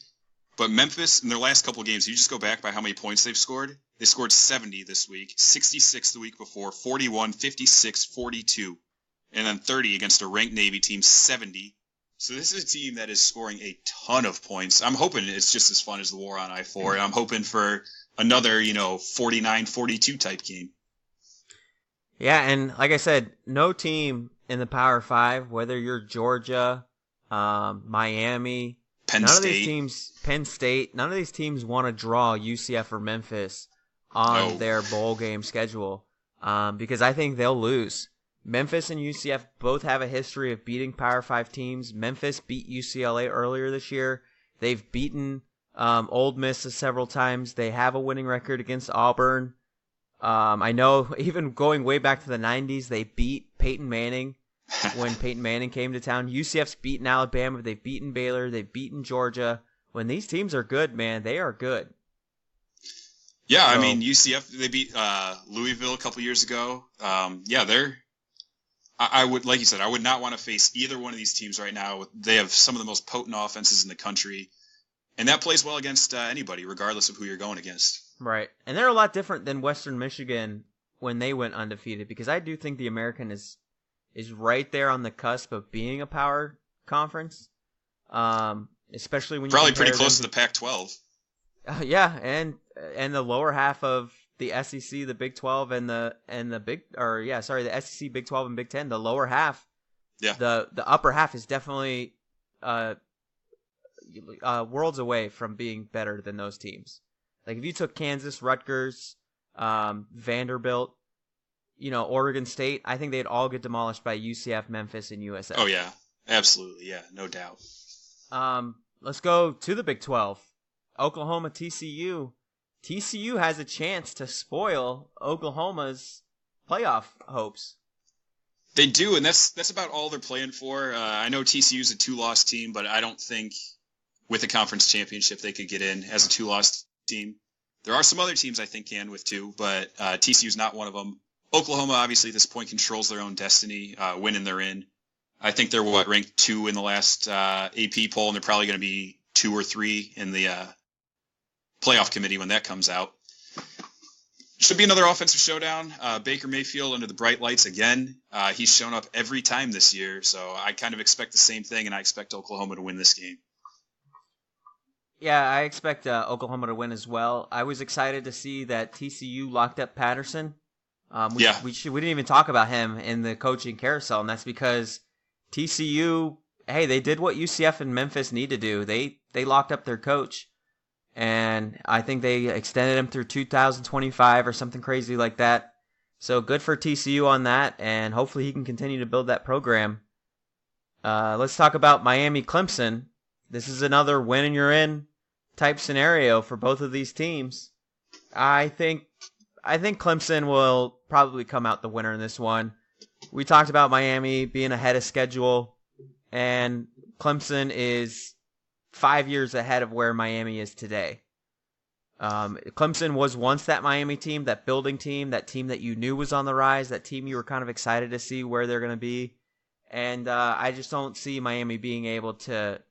But Memphis, in their last couple of games, you just go back by how many points they've scored. They scored 70 this week, 66 the week before, 41, 56, 42, and then 30 against a ranked Navy team, 70. So this is a team that is scoring a ton of points. I'm hoping it's just as fun as the War on I-4, and I'm hoping for another, 49-42 type game. Yeah, and like I said, no team in the Power 5, whether you're Georgia, Miami, Penn State, none of these teams want to draw UCF or Memphis on their bowl game schedule because I think they'll lose. Memphis and UCF both have a history of beating Power 5 teams. Memphis beat UCLA earlier this year. They've beaten Ole Miss several times. They have a winning record against Auburn. I know even going way back to the 90s, they beat Peyton Manning when Peyton Manning came to town. UCF's beaten Alabama. They've beaten Baylor. They've beaten Georgia. When these teams are good, man, they are good. Yeah, so, I mean, UCF, they beat Louisville a couple years ago. I would, like you said, I would not want to face either one of these teams right now. They have some of the most potent offenses in the country, and that plays well against anybody, regardless of who you're going against. Right, and they're a lot different than Western Michigan when they went undefeated, because I do think the American is right there on the cusp of being a power conference, especially when you probably pretty close to the Pac-12. Yeah, and the lower half of the SEC, the Big 12, and the SEC, Big 12, and Big 10. The lower half, the upper half is definitely worlds away from being better than those teams. Like if you took Kansas, Rutgers, Vanderbilt, Oregon State, I think they'd all get demolished by UCF, Memphis, and USF. Oh yeah, absolutely, yeah, no doubt. Let's go to the Big 12. Oklahoma, TCU. TCU has a chance to spoil Oklahoma's playoff hopes. They do, and that's about all they're playing for. I know TCU's a 2-loss team, but I don't think with a conference championship they could get in as a 2-loss team. There are some other teams I think can with 2, but TCU's not one of them. Oklahoma, obviously, at this point controls their own destiny, winning they're in. I think they're, ranked 2 in the last AP poll, and they're probably going to be 2 or 3 in the playoff committee when that comes out. Should be another offensive showdown. Baker Mayfield under the bright lights again. He's shown up every time this year, so I kind of expect the same thing, and I expect Oklahoma to win this game. Yeah, I expect Oklahoma to win as well. I was excited to see that TCU locked up Patterson. We didn't even talk about him in the coaching carousel, and that's because TCU, hey, they did what UCF and Memphis need to do. They locked up their coach. And I think they extended him through 2025 or something crazy like that. So good for TCU on that, and hopefully he can continue to build that program. Let's talk about Miami Clemson. This is another win and you're in type scenario for both of these teams. I think Clemson will probably come out the winner in this one. We talked about Miami being ahead of schedule, and Clemson is 5 years ahead of where Miami is today. Clemson was once that Miami team, that building team, that team that you knew was on the rise, that team you were kind of excited to see where they're going to be. And I just don't see Miami being able to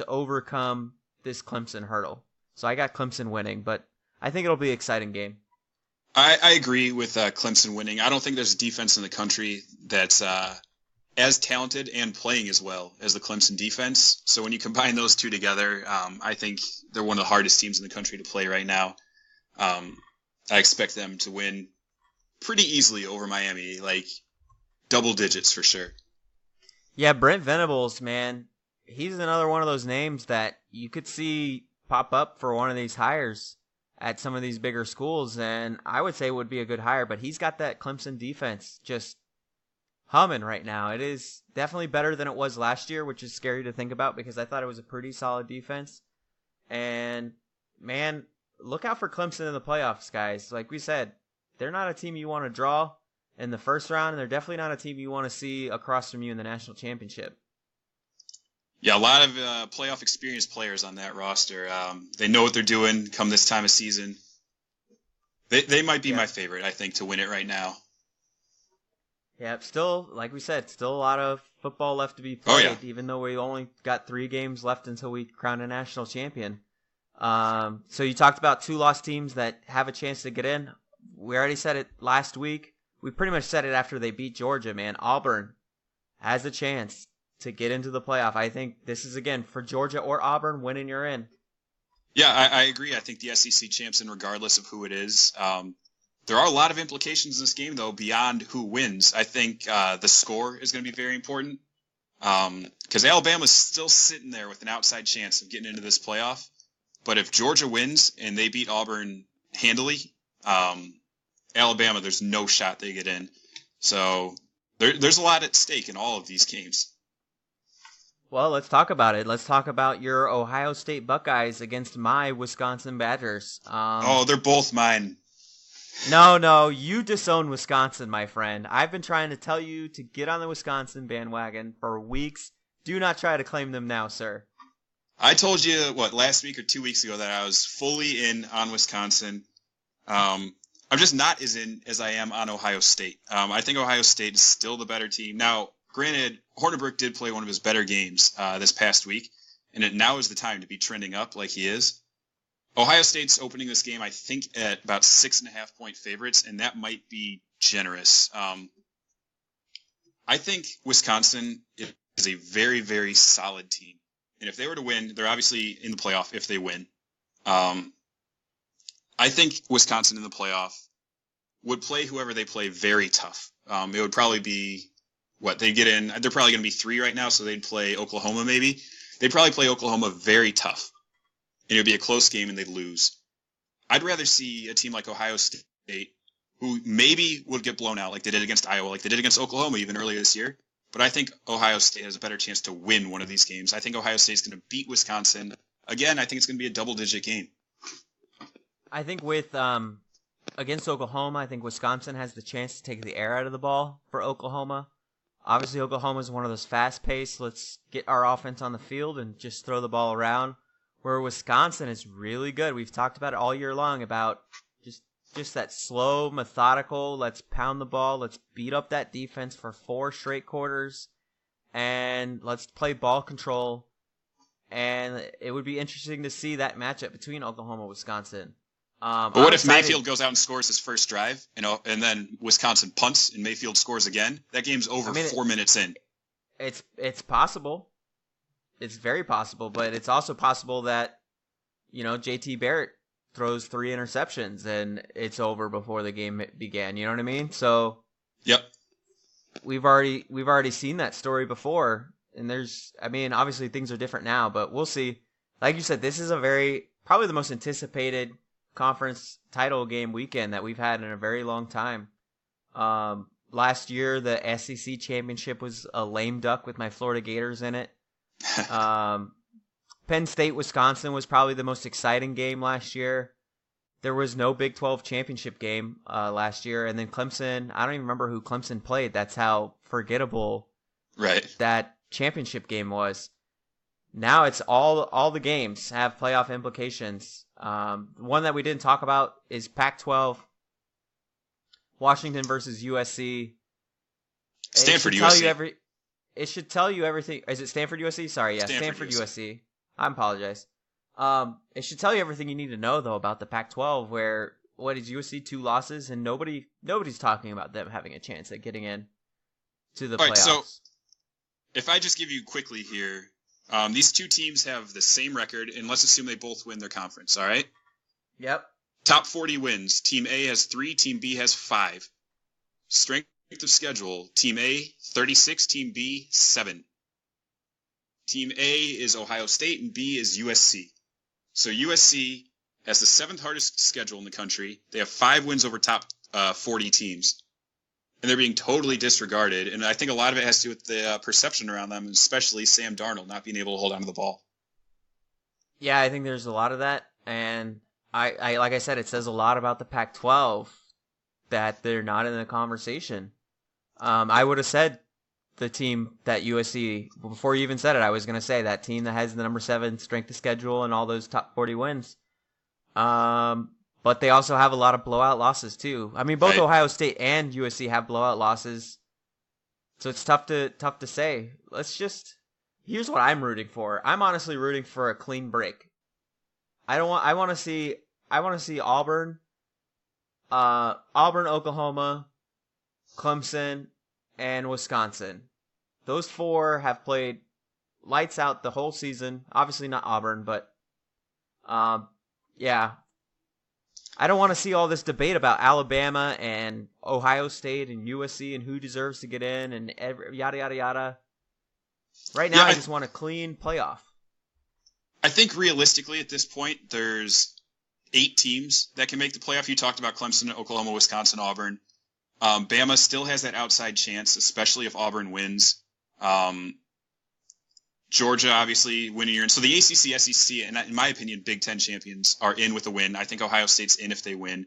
overcome this Clemson hurdle. So I got Clemson winning, but I think it'll be an exciting game. I agree with Clemson winning. I don't think there's a defense in the country that's as talented and playing as well as the Clemson defense. So when you combine those two together, I think they're one of the hardest teams in the country to play right now. I expect them to win pretty easily over Miami, like double digits for sure. Yeah, Brent Venables, man, he's another one of those names that you could see pop up for one of these hires at some of these bigger schools, and I would say it would be a good hire, but he's got that Clemson defense just humming right now. It is definitely better than it was last year, which is scary to think about because I thought it was a pretty solid defense. And, man, look out for Clemson in the playoffs, guys. Like we said, they're not a team you want to draw in the first round, and they're definitely not a team you want to see across from you in the national championship. Yeah, a lot of playoff experienced players on that roster. They know what they're doing come this time of season. They might be Yeah. my favorite, I think, to win it right now. Yeah, still, like we said, still a lot of football left to be Oh, played, yeah. even though we only got 3 games left until we crown a national champion. So you talked about 2 lost teams that have a chance to get in. We already said it last week. We pretty much said it after they beat Georgia, man. Auburn has a chance to get into the playoff. I think this is, again, for Georgia or Auburn, winning you're in. Yeah, I agree. I think the SEC champs in regardless of who it is. There are a lot of implications in this game, though, beyond who wins. I think the score is going to be very important because Alabama's still sitting there with an outside chance of getting into this playoff. But if Georgia wins and they beat Auburn handily, Alabama, there's no shot they get in. So there's a lot at stake in all of these games. Well, let's talk about it. Let's talk about your Ohio State Buckeyes against my Wisconsin Badgers. They're both mine. No, you disown Wisconsin, my friend. I've been trying to tell you to get on the Wisconsin bandwagon for weeks. Do not try to claim them now, sir. I told you, last week or 2 weeks ago that I was fully in on Wisconsin. I'm just not as in as I am on Ohio State. I think Ohio State is still the better team. Now, granted, Hornibrook did play one of his better games this past week, and now is the time to be trending up like he is. Ohio State's opening this game, I think, at about 6.5-point favorites, and that might be generous. I think Wisconsin is a very, very solid team. And if they were to win, they're obviously in the playoff if they win. I think Wisconsin in the playoff would play whoever they play very tough. It would probably be they get in. They're probably going to be 3 right now, so they'd play Oklahoma maybe. They'd probably play Oklahoma very tough. And it would be a close game and they'd lose. I'd rather see a team like Ohio State, who maybe would get blown out like they did against Iowa, like they did against Oklahoma even earlier this year. But I think Ohio State has a better chance to win one of these games. I think Ohio State's going to beat Wisconsin. Again, I think it's going to be a double-digit game. I think with against Oklahoma, I think Wisconsin has the chance to take the air out of the ball for Oklahoma. Obviously, Oklahoma is one of those fast-paced, let's get our offense on the field and just throw the ball around. Where Wisconsin is really good. We've talked about it all year long about just that slow, methodical, let's pound the ball, let's beat up that defense for 4 straight quarters, and let's play ball control. And it would be interesting to see that matchup between Oklahoma and Wisconsin. But what if Mayfield goes out and scores his first drive, and then Wisconsin punts and Mayfield scores again? That game's over 4 minutes in. It's possible. It's very possible, but it's also possible that, JT Barrett throws 3 interceptions and it's over before the game began. You know what I mean? So, yep, we've already seen that story before, and obviously things are different now, but we'll see. Like you said, this is probably the most anticipated conference title game weekend that we've had in a very long time. Last year, the SEC championship was a lame duck with my Florida Gators in it. Penn State, Wisconsin was probably the most exciting game last year. There was no Big 12 championship game last year. And then Clemson, I don't even remember who Clemson played. That's how forgettable that championship game was. Now it's all the games have playoff implications. One that we didn't talk about is Pac-12, Washington versus USC. Stanford, USC. It should tell you everything. Is it Stanford, USC? Sorry, yeah, Stanford USC. I apologize. It should tell you everything you need to know, though, about the Pac-12, where, what is USC, 2 losses, and nobody's talking about them having a chance at getting in to the playoffs. Right, so if I just give you quickly here, these 2 teams have the same record, and let's assume they both win their conference, all right? Yep. Top 40 wins. Team A has 3, Team B has 5. Strength of schedule, Team A, 36, Team B, 7. Team A is Ohio State, and B is USC. So USC has the 7th hardest schedule in the country. They have 5 wins over top 40 teams. And they're being totally disregarded. And I think a lot of it has to do with the perception around them, especially Sam Darnold not being able to hold on to the ball. Yeah, I think there's a lot of that. And I like I said, it says a lot about the Pac-12 that they're not in the conversation. I would have said the team that USC, before you even said it, I was going to say that team that has the number 7 strength of schedule and all those top 40 wins. But but they also have a lot of blowout losses too. I mean, both Right. Ohio State and USC have blowout losses, so it's tough to say. Here's what I'm rooting for. I'm honestly rooting for a clean break. I want to see Auburn, Oklahoma, Clemson, and Wisconsin. Those four have played lights out the whole season. Obviously not Auburn, but yeah. I don't want to see all this debate about Alabama and Ohio State and USC and who deserves to get in and yada yada yada. Right now, I just want a clean playoff. I think realistically at this point, there's 8 teams that can make the playoff. You talked about Clemson, Oklahoma, Wisconsin, Auburn. Bama still has that outside chance, especially if Auburn wins. Georgia, obviously, winning year. And so the ACC, SEC, and in my opinion, Big Ten champions are in with a win. I think Ohio State's in if they win,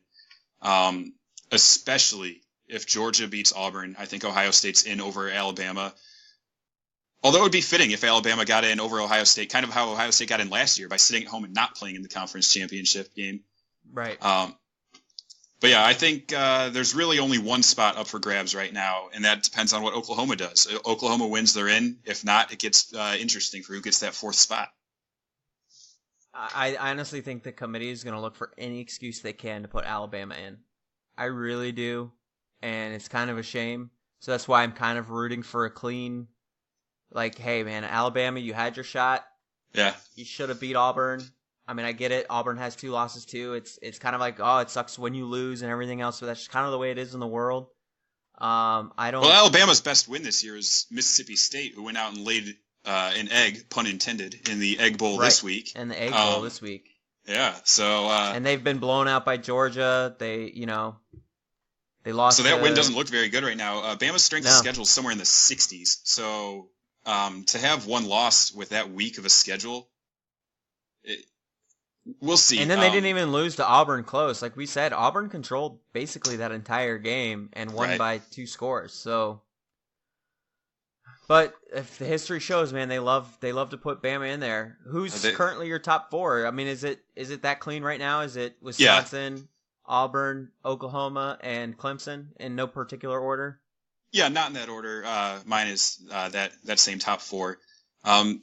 especially if Georgia beats Auburn. I think Ohio State's in over Alabama. Although it would be fitting if Alabama got in over Ohio State, kind of how Ohio State got in last year by sitting at home and not playing in the conference championship game. Right. But yeah, I think there's really only one spot up for grabs right now, and that depends on what Oklahoma does. If Oklahoma wins, they're in. If not, it gets interesting for who gets that 4th spot. I honestly think the committee is going to look for any excuse they can to put Alabama in. I really do, and it's kind of a shame. So that's why I'm kind of rooting for a clean, like, hey, man, Alabama, you had your shot. Yeah. You should have beat Auburn. I mean, I get it. Auburn has 2 losses too. It's kind of like, oh, it sucks when you lose and everything else, but that's just kind of the way it is in the world. Well, Alabama's best win this year is Mississippi State, who went out and laid an egg, pun intended, in the Egg Bowl this week. In the Egg Bowl this week. Yeah. So. And they've been blown out by Georgia. They lost. So that win doesn't look very good right now. Bama's strength of schedule is somewhere in the 60s. So to have one loss with that weak of a schedule. We'll see. And then they didn't even lose to Auburn close. Like we said, Auburn controlled basically that entire game and won by 2 scores. So, but if the history shows, man, they love to put Bama in there. Who's currently your top 4? I mean, is it that clean right now? Is it Wisconsin, Auburn, Oklahoma, and Clemson in no particular order? Yeah, not in that order. Mine is that same top 4.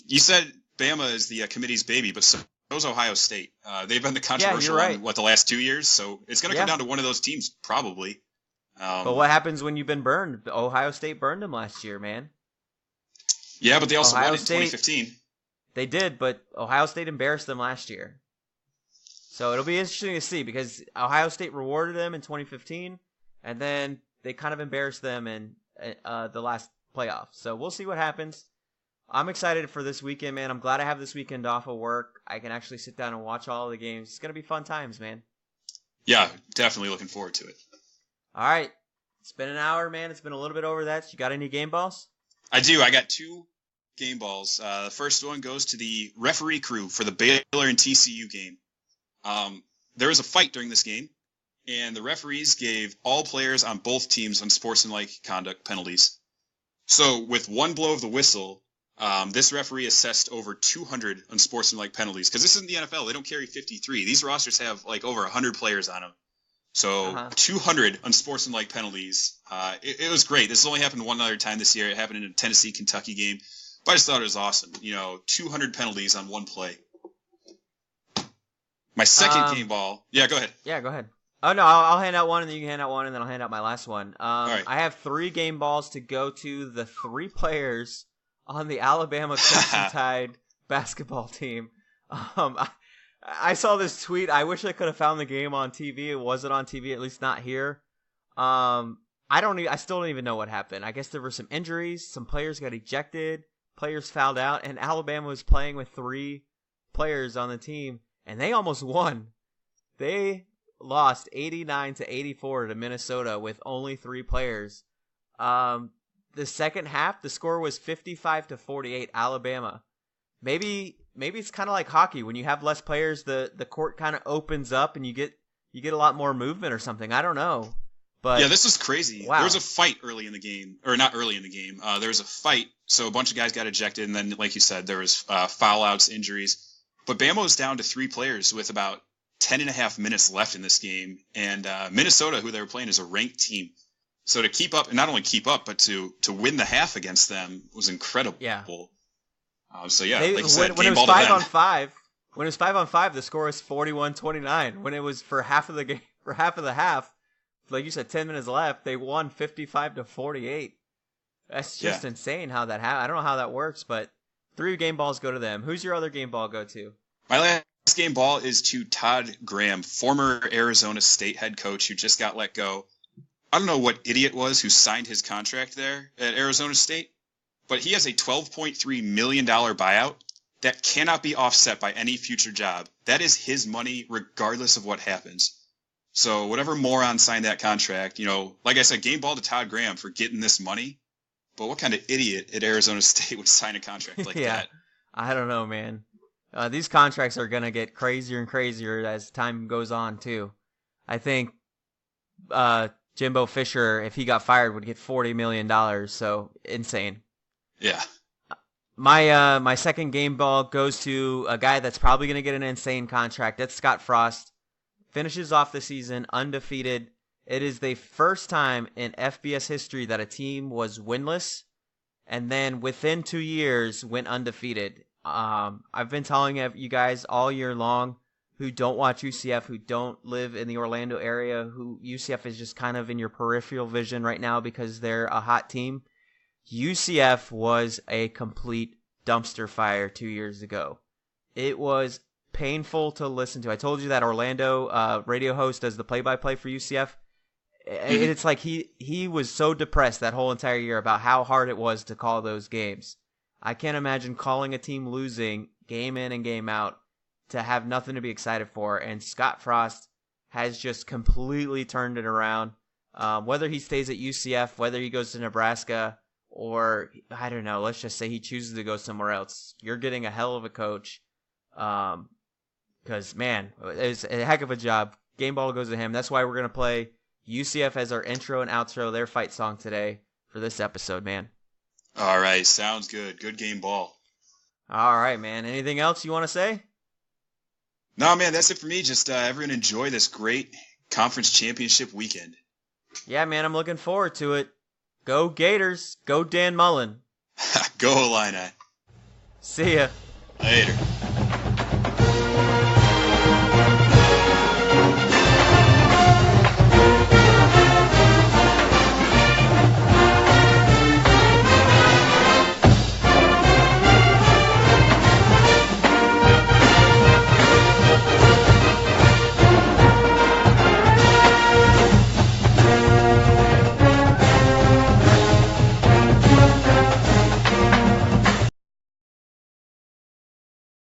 You said Bama is the committee's baby, but so is Ohio State. They've been the controversial one, the last 2 years, so it's going to come down to one of those teams, probably. But what happens when you've been burned? Ohio State burned them last year, man. Yeah, but they also won in 2015. They did, but Ohio State embarrassed them last year. So it'll be interesting to see because Ohio State rewarded them in 2015, and then they kind of embarrassed them in the last playoff. So we'll see what happens. I'm excited for this weekend, man. I'm glad I have this weekend off of work. I can actually sit down and watch all of the games. It's going to be fun times, man. Yeah, definitely looking forward to it. All right. It's been an hour, man. It's been a little bit over that. You got any game balls? I do. I got 2 game balls. The first one goes to the referee crew for the Baylor and TCU game. There was a fight during this game, and the referees gave all players on both teams unsportsmanlike conduct penalties. So with one blow of the whistle, this referee assessed over 200 unsportsmanlike penalties because this isn't the NFL. They don't carry 53. These rosters have like over 100 players on them. So 200 unsportsmanlike penalties. It was great. This has only happened one other time this year. It happened in a Tennessee-Kentucky game. But I just thought it was awesome. 200 penalties on one play. My second game ball. Yeah, go ahead. Yeah, go ahead. Oh, no, I'll hand out one, and then you can hand out one, and then I'll hand out my last one. All right. I have 3 game balls to go to the 3 players on the Alabama Crimson Tide basketball team. I saw this tweet. I wish I could have found the game on TV. It wasn't on TV, at least not here. I still don't even know what happened. I guess there were some injuries. Some players got ejected. Players fouled out, and Alabama was playing with 3 players on the team, and they almost won. They lost 89-84 to Minnesota with only 3 players. The second half, the score was 55-48 Alabama. Maybe it's kind of like hockey. When you have less players, the court kind of opens up and you get a lot more movement or something. I don't know. But yeah, this was crazy. Wow. There was a fight early in the game, or not early in the game. There was a fight, so a bunch of guys got ejected, and then, like you said, there was foul outs, injuries. But Bama was down to 3 players with about 10 and a half minutes left in this game. And Minnesota, who they were playing, is a ranked team. So to keep up, and not only keep up, but to win the half against them was incredible. Yeah. So yeah, like you said, when it was 5-on-5, when it was 5-on-5, the score was 41-29. When it was for half of the game, for half of the half, like you said, 10 minutes left, they won 55-48. That's just insane how that happened. I don't know how that works, but 3 game balls go to them. Who's your other game ball go to? My last game ball is to Todd Graham, former Arizona State head coach who just got let go. I don't know what idiot was who signed his contract there at Arizona State, but he has a $12.3 million buyout that cannot be offset by any future job. That is his money regardless of what happens. So whatever moron signed that contract, like I said, game ball to Todd Graham for getting this money. But what kind of idiot at Arizona State would sign a contract like that? I don't know, man. These contracts are going to get crazier and crazier as time goes on, too. I think Jimbo Fisher, if he got fired, would get $40 million. So insane. Yeah. My second game ball goes to a guy that's probably going to get an insane contract. That's Scott Frost. Finishes off the season undefeated. It is the first time in FBS history that a team was winless and then within 2 years went undefeated. I've been telling you guys all year long who don't watch UCF, who don't live in the Orlando area, who UCF is just kind of in your peripheral vision right now because they're a hot team. UCF was a complete dumpster fire 2 years ago. It was painful to listen to. I told you that Orlando radio host does the play-by-play for UCF. It's like he was so depressed that whole entire year about how hard it was to call those games. I can't imagine calling a team losing game in and game out to have nothing to be excited for. And Scott Frost has just completely turned it around. Whether he stays at UCF, whether he goes to Nebraska, or I don't know, let's just say he chooses to go somewhere else. You're getting a hell of a coach. Because, man, it's a heck of a job. Game ball goes to him. That's why we're going to play UCF as our intro and outro, their fight song today for this episode, man. All right. Sounds good. Good game ball. All right, man. Anything else you want to say? No, man, that's it for me. Just everyone enjoy this great conference championship weekend. Yeah, man, I'm looking forward to it. Go Gators. Go Dan Mullen. Go Illini. See ya. Later.